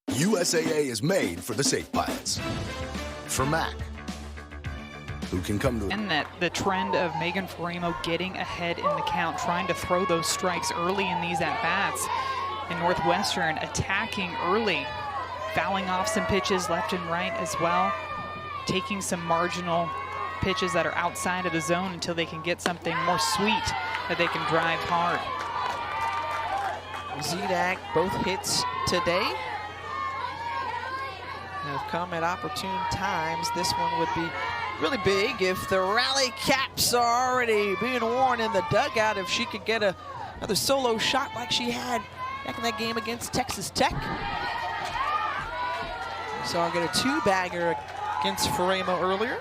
USAA is made for the safe pilots. For Mac, who can come to... And that the trend of Megan Faremo getting ahead in the count, trying to throw those strikes early in these at-bats. And Northwestern attacking early, fouling off some pitches left and right as well, taking some marginal pitches that are outside of the zone until they can get something more sweet that they can drive hard. Zidak, both hits today have come at opportune times. This one would be really big if the rally caps are already being worn in the dugout, if she could get another solo shot like she had back in that game against Texas Tech. So I'll get a 2-bagger against Faremo earlier.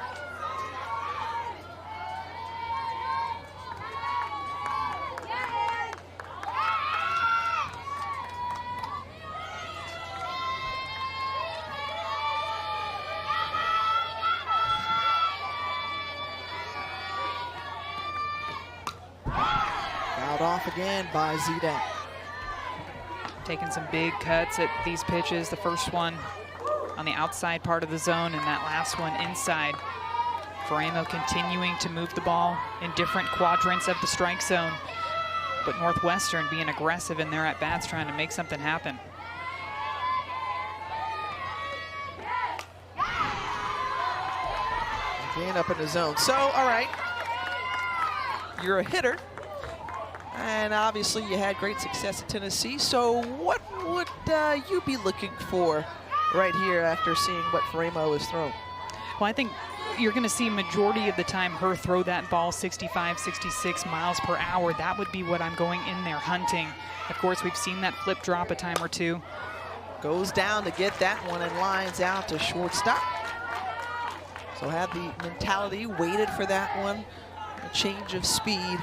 Off again by Zidak. Taking some big cuts at these pitches. The first one on the outside part of the zone, and that last one inside. Faremo continuing to move the ball in different quadrants of the strike zone, but Northwestern being aggressive in their at-bats, trying to make something happen. Again up in the zone. So, all right, you're a hitter. And obviously you had great success at Tennessee. So what would you be looking for right here after seeing what Faremo has thrown? Well, I think you're going to see majority of the time her throw that ball 65, 66 miles per hour. That would be what I'm going in there hunting. Of course, we've seen that flip drop a time or two. Goes down to get that one and lines out to shortstop. So had the mentality, waited for that one, a change of speed.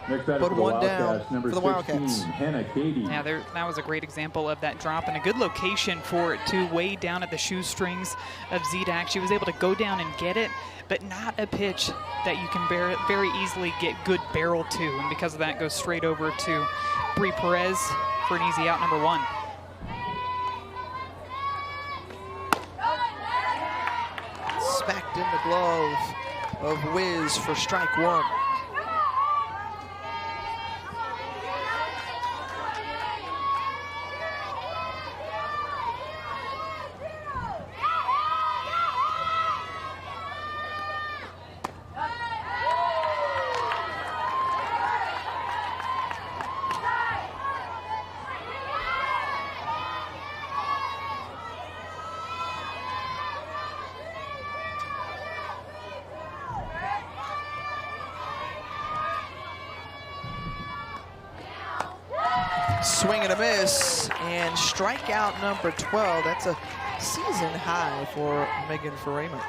Put one down for the Wildcats. Hannah Cady. Yeah, that was a great example of that drop and a good location for it to way down at the shoestrings of Zidak. She was able to go down and get it, but not a pitch that you can very easily get good barrel to. And because of that, goes straight over to Bree Perez for an easy out, number 1. Smacked in the glove of Wiz for strike 1. swing and a miss, and strikeout number 12. That's a season high for Megan Farema.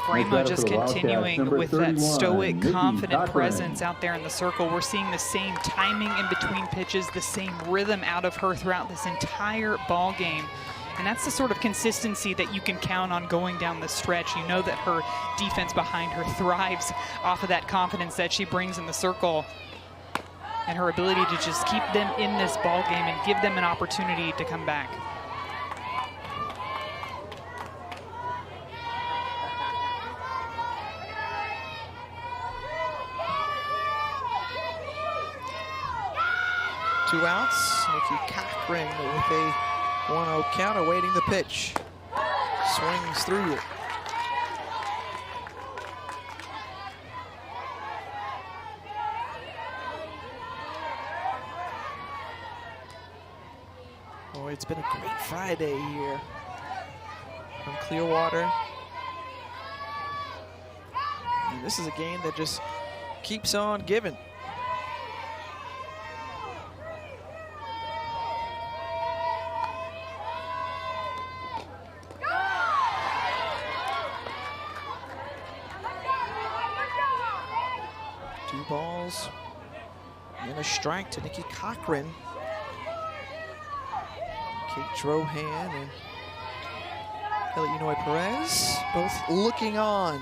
Farema just continuing with that stoic, confident presence out there in the circle. We're seeing the same timing in between pitches, the same rhythm out of her throughout this entire ball game. And that's the sort of consistency that you can count on going down the stretch. You know that her defense behind her thrives off of that confidence that she brings in the circle and her ability to just keep them in this ball game and give them an opportunity to come back. Two outs. Nikki Cochran with a 1-0 count, awaiting the pitch. Swings through it. Boy, it's been a great Friday here from Clearwater. And this is a game that just keeps on giving. Balls and a strike to Nikki Cochran. Kate Drohan and Illinois Perez both looking on,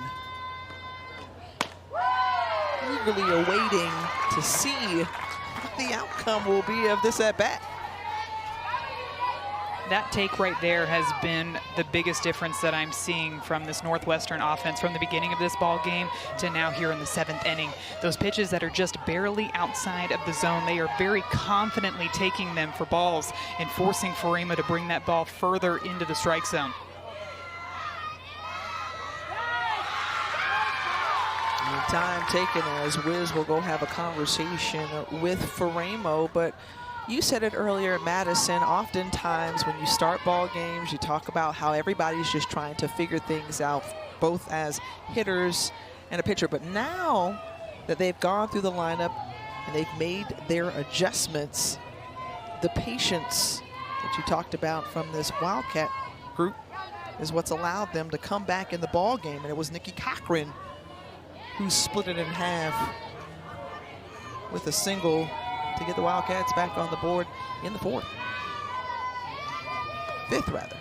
eagerly awaiting to see what the outcome will be of this at-bat. That take right there has been the biggest difference that I'm seeing from this Northwestern offense from the beginning of this ball game to now here in the 7th inning. Those pitches that are just barely outside of the zone, they are very confidently taking them for balls and forcing Farema to bring that ball further into the strike zone. And time taken as Wiz will go have a conversation with Faremo, but you said it earlier, Madison, oftentimes when you start ball games, you talk about how everybody's just trying to figure things out, both as hitters and a pitcher. But now that they've gone through the lineup and they've made their adjustments, the patience that you talked about from this Wildcat group is what's allowed them to come back in the ball game. And it was Nikki Cochran who split it in half with a single to get the Wildcats back on the board in the 4th. 5th, rather.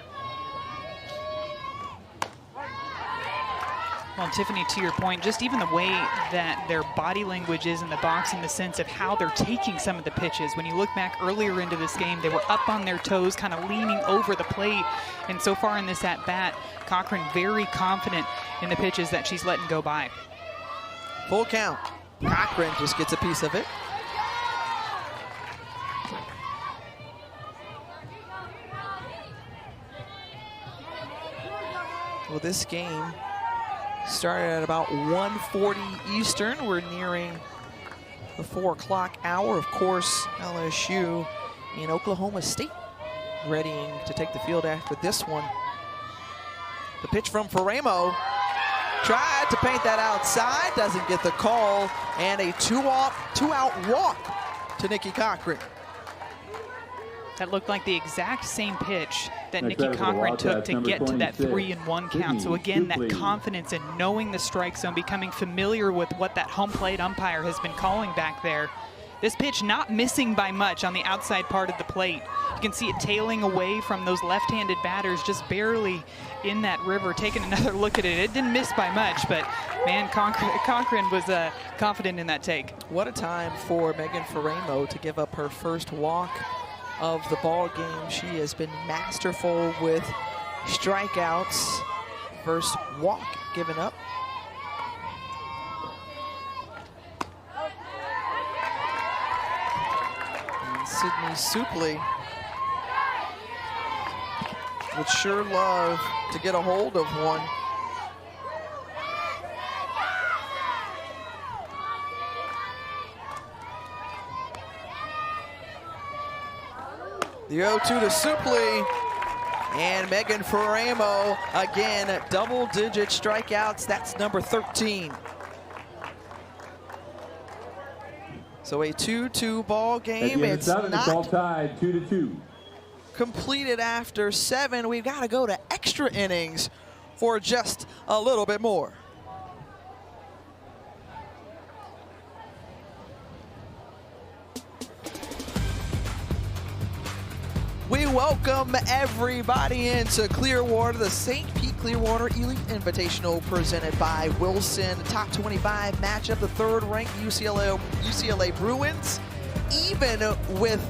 Well, Tiffany, to your point, just even the way that their body language is in the box in the sense of how they're taking some of the pitches. When you look back earlier into this game, they were up on their toes, kind of leaning over the plate. And so far in this at-bat, Cochran very confident in the pitches that she's letting go by. Full count. Cochran just gets a piece of it. Well, this game started at about 1:40 Eastern. We're nearing the 4 o'clock hour. Of course, LSU in Oklahoma State readying to take the field after this one. The pitch from Faremo. Tried to paint that outside, doesn't get the call, and a two-out walk to Nikki Cochran. That looked like the exact same pitch that Nikki Cochran took to get to that 3-1 count. So again, that confidence in knowing the strike zone, becoming familiar with what that home plate umpire has been calling back there. This pitch not missing by much on the outside part of the plate. You can see it tailing away from those left-handed batters, just barely in that river. Taking another look at it, it didn't miss by much, but man, Cochran was confident in that take. What a time for Megan Faremo to give up her first walk of the ball game. She has been masterful with strikeouts. First walk given up. And Sydney Supley would sure love to get a hold of one. The 0-2 to Supley, and Megan Faremo again, double-digit strikeouts. That's number 13. So a 2-2 ball At game. the end of It's 7, it's all not tied 2-2. completed after 7. We've got to go to extra innings for just a little bit more. We welcome everybody into Clearwater, the St. Pete Clearwater Elite Invitational presented by Wilson. Top 25 matchup, the third-ranked UCLA Bruins, even with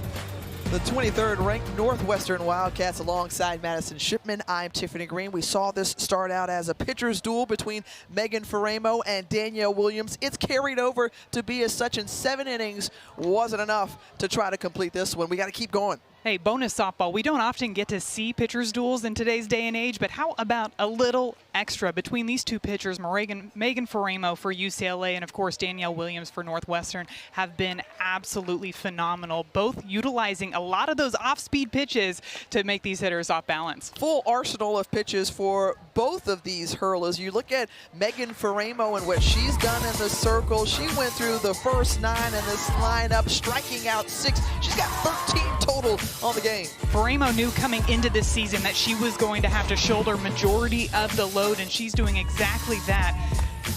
the 23rd ranked Northwestern Wildcats alongside Madison Shipman. I'm Tiffany Green. We saw this start out as a pitcher's duel between Megan Faremo and Danielle Williams. It's carried over to be as such, in 7 innings wasn't enough to try to complete this one. We got to keep going. Hey, bonus softball. We don't often get to see pitchers' duels in today's day and age, but how about a little extra between these two pitchers, Megan Faremo for UCLA and, of course, Danielle Williams for Northwestern, have been absolutely phenomenal, both utilizing a lot of those off-speed pitches to make these hitters off balance. Full arsenal of pitches for both of these hurlers. You look at Megan Faremo and what she's done in the circle. She went through the first 9 in this lineup, striking out 6. She's got 13 total on the game. Faremo knew coming into this season that she was going to have to shoulder majority of the load, and she's doing exactly that.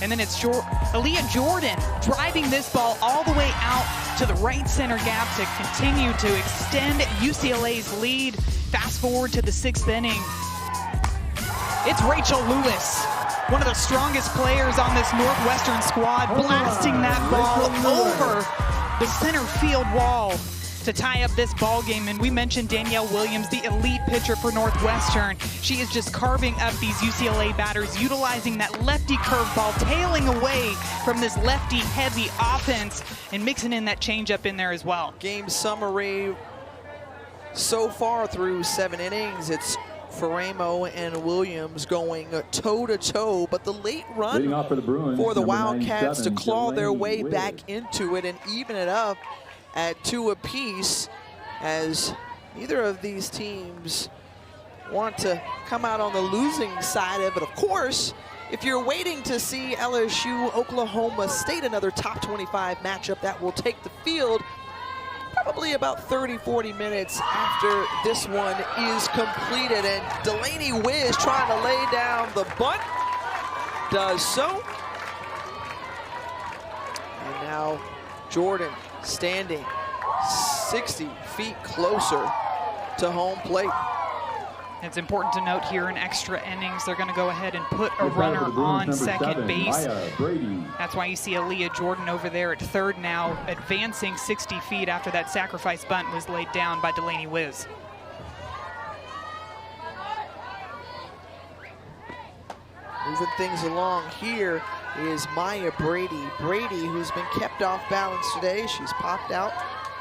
And then it's Aaliyah Jordan driving this ball all the way out to the right center gap to continue to extend UCLA's lead. Fast forward to the 6th inning. It's Rachel Lewis, one of the strongest players on this Northwestern squad, blasting that ball over the center field wall to tie up this ball game. And we mentioned Danielle Williams, the elite pitcher for Northwestern. She is just carving up these UCLA batters, utilizing that lefty curveball, tailing away from this lefty-heavy offense, and mixing in that changeup in there as well. Game summary so far through 7 innings. It's Faremo and Williams going toe-to-toe, but the late run for the Wildcats to claw their way back into it and even it up at 2 apiece, as neither of these teams want to come out on the losing side of it. Of course, if you're waiting to see LSU Oklahoma State, another top 25 matchup that will take the field, probably about 30-40 minutes after this one is completed. And Delaney Wiz trying to lay down the bunt, does so. And now Jordan standing 60 feet closer to home plate. It's important to note here in extra innings, they're going to go ahead and put a runner on second base. That's why you see Aaliyah Jordan over there at third now, advancing 60 feet after that sacrifice bunt was laid down by Delaney Wiz. Moving things along here is Maya Brady. Brady, who's been kept off balance today. She's popped out,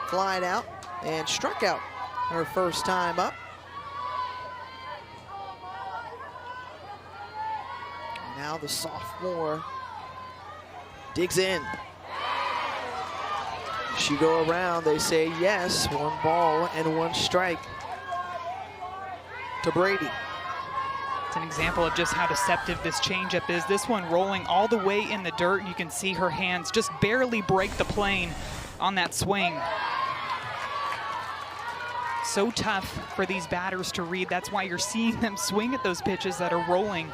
flied out, and struck out her first time up. Now the sophomore digs in. She go around, they say yes. 1 ball and 1 strike to Brady. It's an example of just how deceptive this changeup is. This one rolling all the way in the dirt. You can see her hands just barely break the plane on that swing. So tough for these batters to read. That's why you're seeing them swing at those pitches that are rolling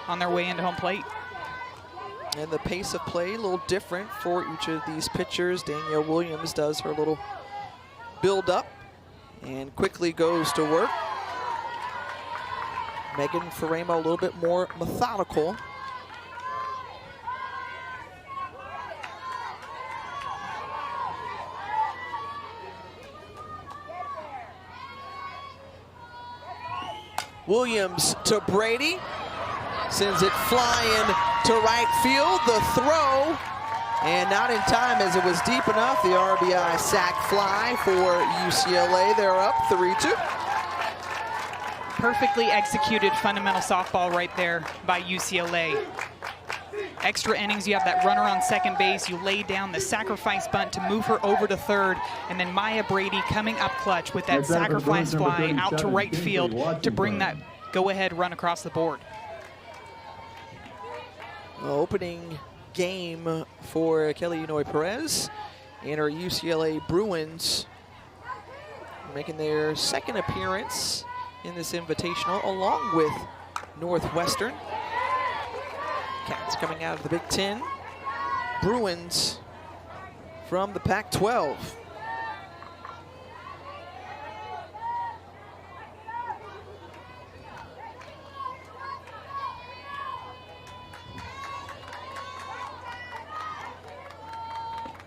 on their way into home plate. And the pace of play a little different for each of these pitchers. Danielle Williams does her little build up and quickly goes to work. Megan Faremo a little bit more methodical. Williams to Brady. Sends it flying to right field. The throw, and not in time as it was deep enough. The RBI sac fly for UCLA. They're up 3-2. Perfectly executed fundamental softball right there by UCLA. Extra innings, you have that runner on second base. You lay down the sacrifice bunt to move her over to third. And then Maya Brady coming up clutch with that sacrifice fly out to right field to bring that go-ahead run across the board. Opening game for Kelly Unoy Perez and our UCLA Bruins making their second appearance in this invitational, along with Northwestern. Cats coming out of the Big Ten. Bruins from the Pac-12.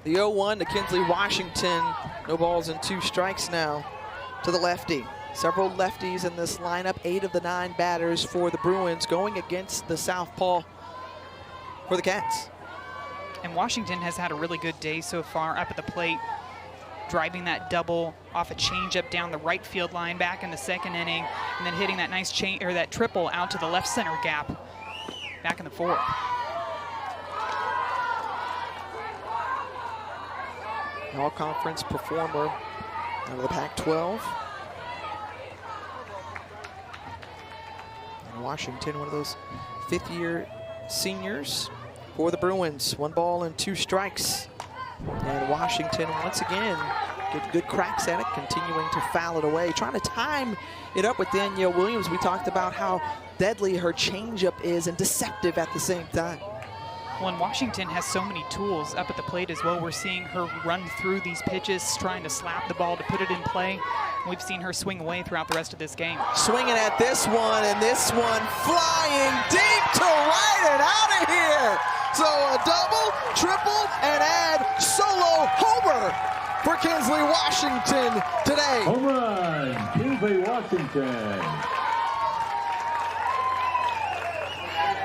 The 0-1 to Kinsley Washington. No balls and 2 strikes now to the lefty. Several lefties in this lineup. 8 of the 9 batters for the Bruins going against the southpaw for the Cats. And Washington has had a really good day so far up at the plate, driving that double off a changeup down the right field line back in the second inning, and then hitting that nice that triple out to the left center gap back in the fourth. All-conference performer out of the Pac-12. And Washington, one of those fifth-year seniors for the Bruins. 1 ball and 2 strikes. And Washington, once again, good cracks at it, continuing to foul it away, trying to time it up with Danielle Williams. We talked about how deadly her changeup is and deceptive at the same time. Well, and Washington has so many tools up at the plate as well. We're seeing her run through these pitches, trying to slap the ball to put it in play. We've seen her swing away throughout the rest of this game. Swinging at this one, and this one flying deep to right and out of here. So a double, triple, and add solo homer for Kinsley Washington today. Home run, Kinsley Washington.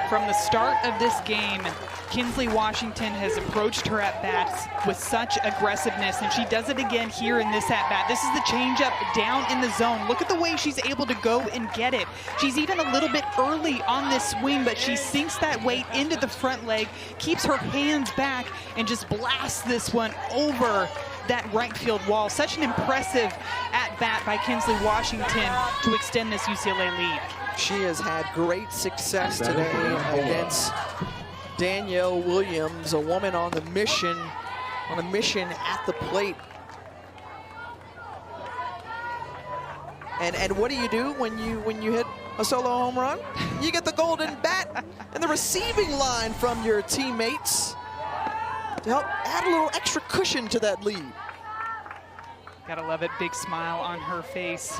From the start of this game, Kinsley Washington has approached her at-bats with such aggressiveness, and she does it again here in this at-bat. This is the changeup down in the zone. Look at the way she's able to go and get it. She's even a little bit early on this swing, but she sinks that weight into the front leg, keeps her hands back, and just blasts this one over that right field wall. Such an impressive at-bat by Kinsley Washington to extend this UCLA lead. She has had great success today against Danielle Williams, a woman on a mission at the plate. And what do when you hit a solo home run? You get the golden bat and the receiving line from your teammates to help add a little extra cushion to that lead. Gotta love it, big smile on her face.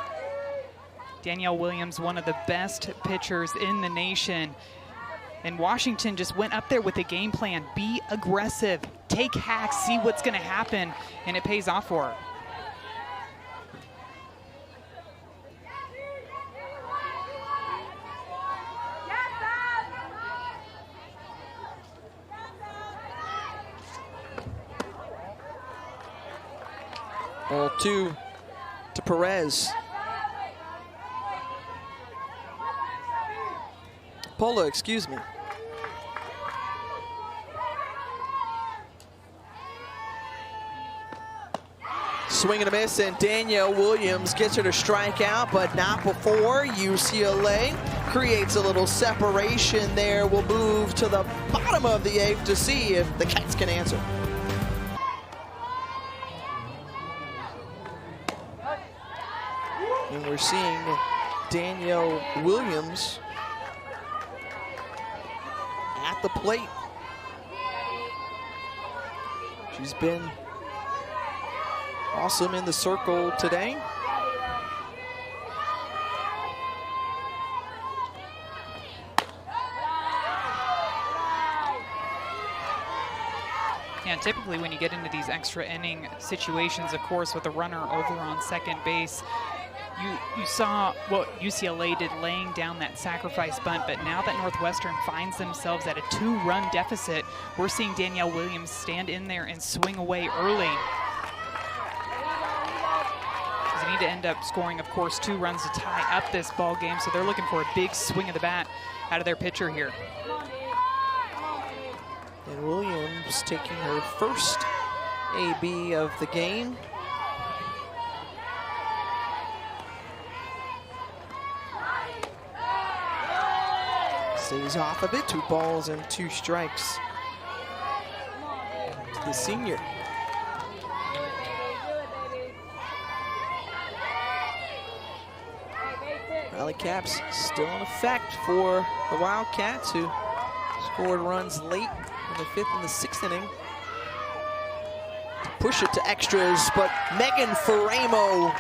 Danielle Williams, one of the best pitchers in the nation. And Washington just went up there with a game plan. Be aggressive, take hacks, see what's gonna happen, and it pays off for her. Ball 2 to Perez. Polo, excuse me. Swing and a miss, and Danielle Williams gets her to strike out, but not before UCLA creates a little separation there. We'll move to the bottom of the 8th to see if the Cats can answer. And we're seeing Danielle Williams at the plate. She's been awesome in the circle today. Yeah, typically when you get into these extra inning situations, of course, with a runner over on second base, you saw what UCLA did laying down that sacrifice bunt, but now that Northwestern finds themselves at a 2-run deficit, we're seeing Danielle Williams stand in there and swing away early. They need to end up scoring, of course, 2 runs to tie up this ball game, so they're looking for a big swing of the bat out of their pitcher here. And Williams taking her first AB of the game. Stays off of it, 2 balls and 2 strikes to the senior. Rally caps still in effect for the Wildcats, who scored runs late in the 5th and the 6th inning. Push it to extras, but Megan Faramo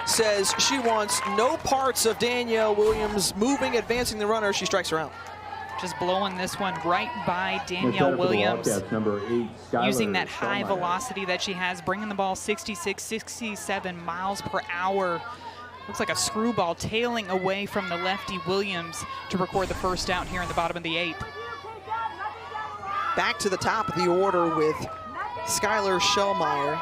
says she wants no parts of Danielle Williams moving, advancing the runner. She strikes her out. Just blowing this one right by Danielle Williams. Number 8, using that high velocity that she has, bringing the ball 66, 67 miles per hour. Looks like a screwball tailing away from the lefty Williams to record the first out here in the bottom of the 8th. Back to the top of the order with Skylar Shellmeyer.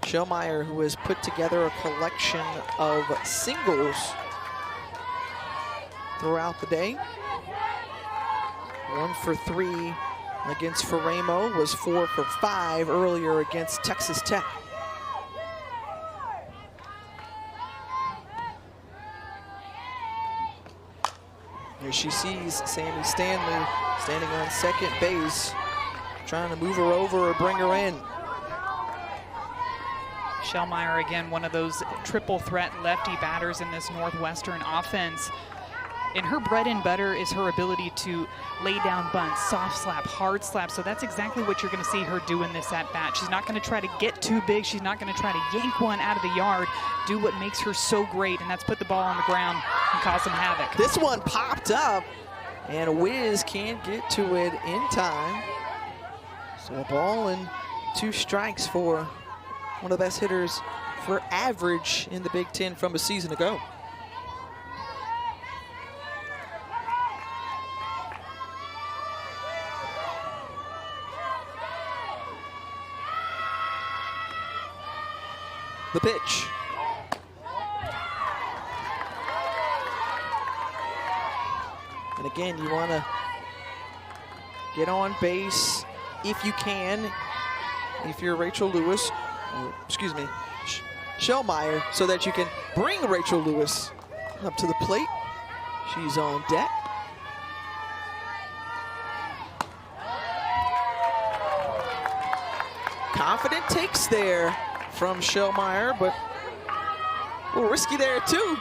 Shellmeyer, who has put together a collection of singles throughout the day. 1 for 3 against Faramo, was 4 for 5 earlier against Texas Tech. Here she sees Sammy Stanley standing on second base, trying to move her over or bring her in. Shellmeyer, again, one of those triple threat lefty batters in this Northwestern offense. And her bread and butter is her ability to lay down bunts, soft slap, hard slap. So that's exactly what you're going to see her do in this at-bat. She's not going to try to get too big. She's not going to try to yank one out of the yard. Do what makes her so great, and that's put the ball on the ground and cause some havoc. This one popped up, and Wiz can't get to it in time. So a ball and 2 strikes for one of the best hitters for average in the Big Ten from a season ago. The pitch. And again, you want to get on base if you can, if you're Rachel Lewis, or, excuse me, Shellmeyer, so that you can bring Rachel Lewis up to the plate. She's on deck. Confident takes there from Shellmeyer, but a little risky there too.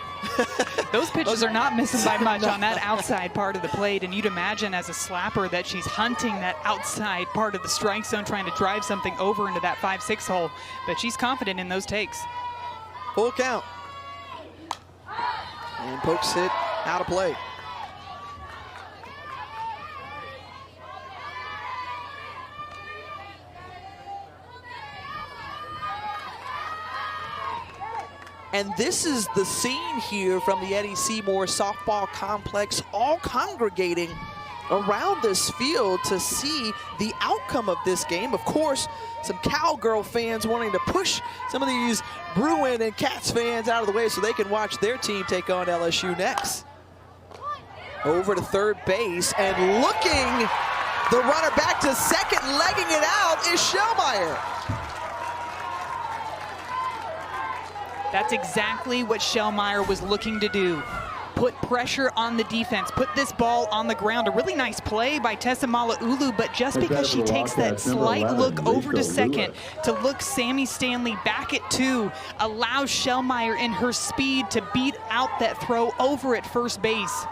Those pitches are not missing by much on that outside part of the plate, and you'd imagine as a slapper that she's hunting that outside part of the strike zone, trying to drive something over into that 5-6 hole, but she's confident in those takes. Full count. And pokes it out of play. And this is the scene here from the Eddie Seymour softball complex, all congregating around this field to see the outcome of this game. Of course, some Cowgirl fans wanting to push some of these Bruin and Cats fans out of the way so they can watch their team take on LSU next. Over to third base, and looking the runner back to second, legging it out is Shellmeyer. That's exactly what Shellmeyer was looking to do. Put pressure on the defense, put this ball on the ground. A really nice play by Tessa Mala'ulu, but just because she takes that slight look over to second to look Sammy Stanley back at 2, allows Shellmeyer in her speed to beat out that throw over at first base.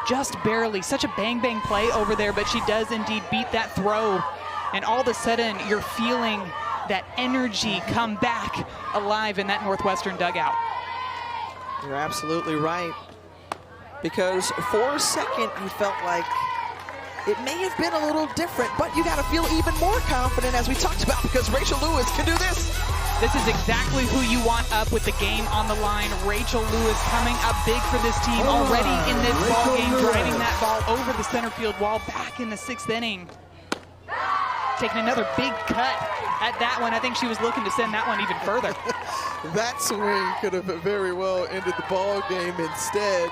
Just barely. Such a bang-bang play over there, but she does indeed beat that throw. And all of a sudden, you're feeling that energy come back alive in that Northwestern dugout. You're absolutely right. Because for a second, you felt like it may have been a little different, but you got to feel even more confident, as we talked about, because Rachel Lewis can do this. This is exactly who you want up with the game on the line. Rachel Lewis coming up big for this team already in this ball game, driving that ball over the center field wall back in the 6th inning. Taking another big cut at that one. I think she was looking to send that one even further. That swing could have very well ended the ball game. Instead,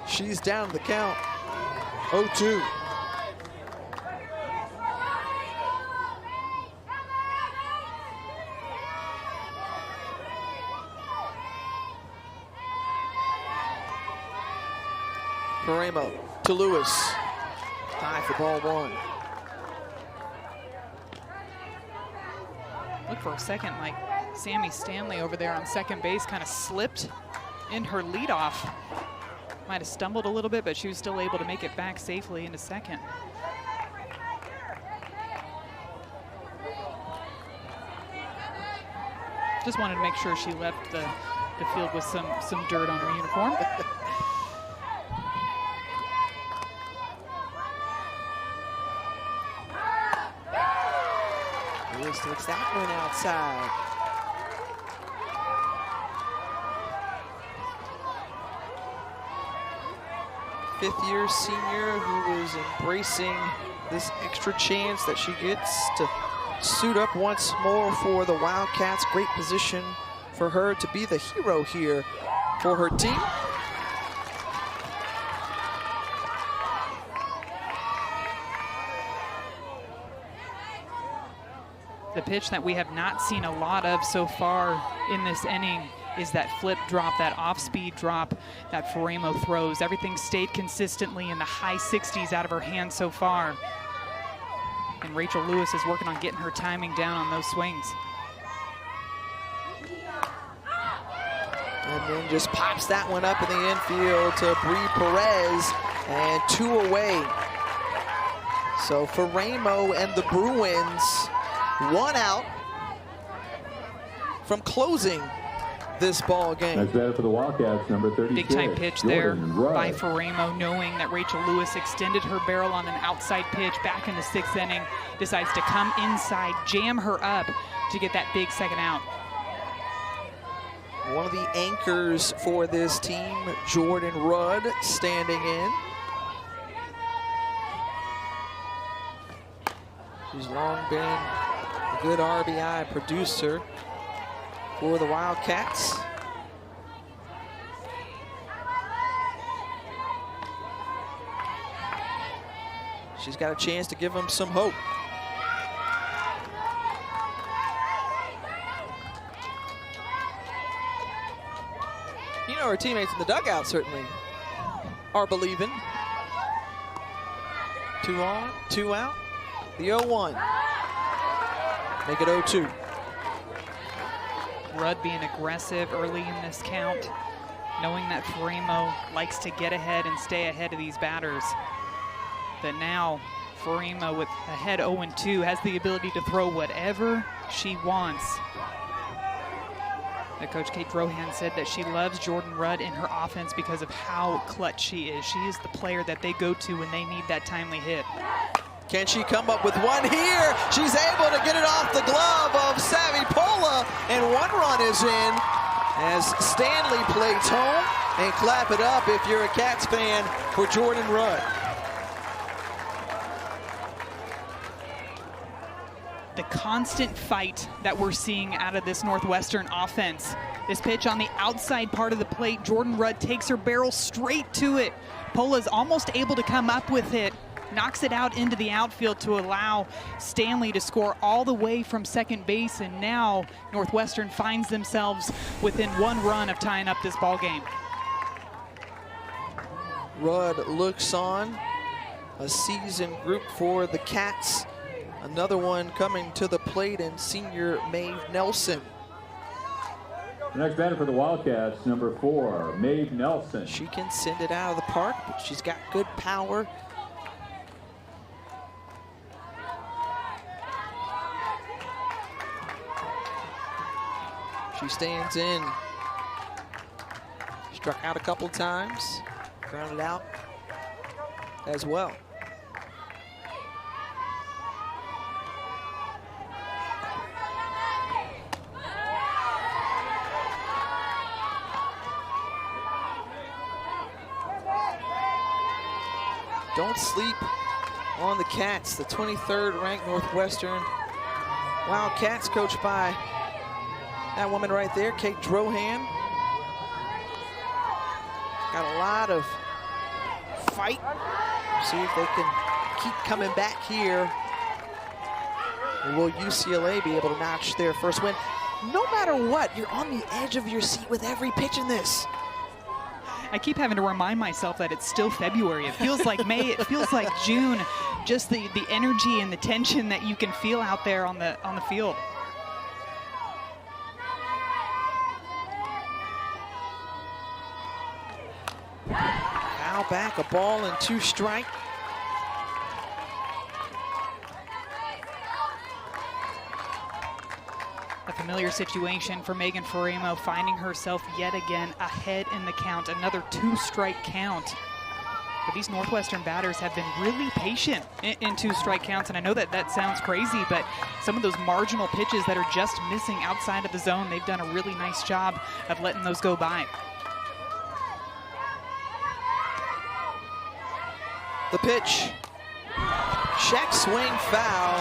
she's down the count. 0-2. Faramo to Lewis. High for ball 1. Looked for a second like Sammy Stanley over there on second base kind of slipped in her leadoff. Might have stumbled a little bit, but she was still able to make it back safely into second. Just wanted to make sure she left the field with some dirt on her uniform. Lewis takes that one outside. Fifth-year senior who is embracing this extra chance that she gets to suit up once more for the Wildcats. Great position for her to be the hero here for her team. The pitch that we have not seen a lot of so far in this inning is that flip drop, that off-speed drop that Faremo throws. Everything stayed consistently in the high 60s out of her hand so far. And Rachel Lewis is working on getting her timing down on those swings. And then just pops that one up in the infield to Bree Perez, and 2 away. So Faremo and the Bruins 1 out from closing this ball game. Next batter for the Wildcats, number 36. Big time pitch there by Faremo, knowing that Rachel Lewis extended her barrel on an outside pitch back in the 6th inning, decides to come inside, jam her up to get that big second out. One of the anchors for this team, Jordan Rudd, standing in. She's long been a good RBI producer for the Wildcats. She's got a chance to give them some hope. You know, her teammates in the dugout certainly are believing. 2 on, 2 out. The 0-1. Make it 0-2. Rudd being aggressive early in this count, knowing that Faremo likes to get ahead and stay ahead of these batters. But now Faremo, with ahead 0-2, has the ability to throw whatever she wants. Coach Kate Drohan said that she loves Jordan Rudd in her offense because of how clutch she is. She is the player that they go to when they need that timely hit. Can she come up with one here? She's able to get it off the glove of Savvy Pola, and 1 run is in as Stanley plays home. And clap it up if you're a Cats fan for Jordan Rudd. The constant fight that we're seeing out of this Northwestern offense. This pitch on the outside part of the plate, Jordan Rudd takes her barrel straight to it. Pola's almost able to come up with it, knocks it out into the outfield to allow Stanley to score all the way from second base, and now Northwestern finds themselves within 1 run of tying up this ball game. Rudd looks on, a seasoned group for the Cats. Another one coming to the plate, and senior Maeve Nelson. The next batter for the Wildcats, number 4, Maeve Nelson. She can send it out of the park, but she's got good power. She stands in. Struck out a couple times, grounded out as well. Don't sleep on the Cats, the 23rd ranked Northwestern Wildcats, coached by that woman right there, Kate Drohan. Got a lot of fight. See if they can keep coming back here. Will UCLA be able to notch their first win? No matter what, you're on the edge of your seat with every pitch in this. I keep having to remind myself that it's still February. It feels like May, it feels like June. Just the energy and the tension that you can feel out there on the field. back, a ball and 2 strike. A familiar situation for Megan Faremo, finding herself yet again ahead in the count, another 2-strike count. But these Northwestern batters have been really patient in 2-strike counts, and I know that sounds crazy, but some of those marginal pitches that are just missing outside of the zone, they've done a really nice job of letting those go by. The pitch, check swing foul,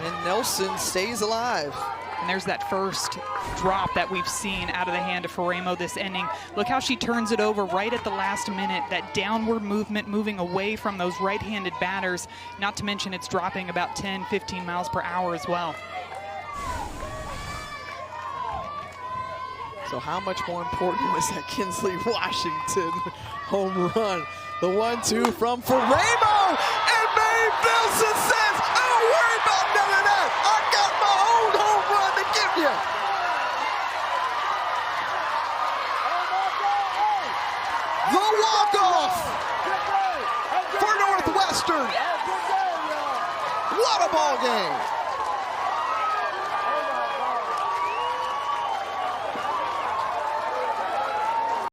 and Nelson stays alive. And there's that first drop that we've seen out of the hand of Faremo this inning. Look how she turns it over right at the last minute, that downward movement, moving away from those right-handed batters, not to mention it's dropping about 10, 15 miles per hour as well. So how much more important was that Kinsley Washington home run? The 1-2 from Faremo, and Mae Wilson says, I don't worry about none of that. I got my own home run to give you. The walk-off for Northwestern. What a ball game.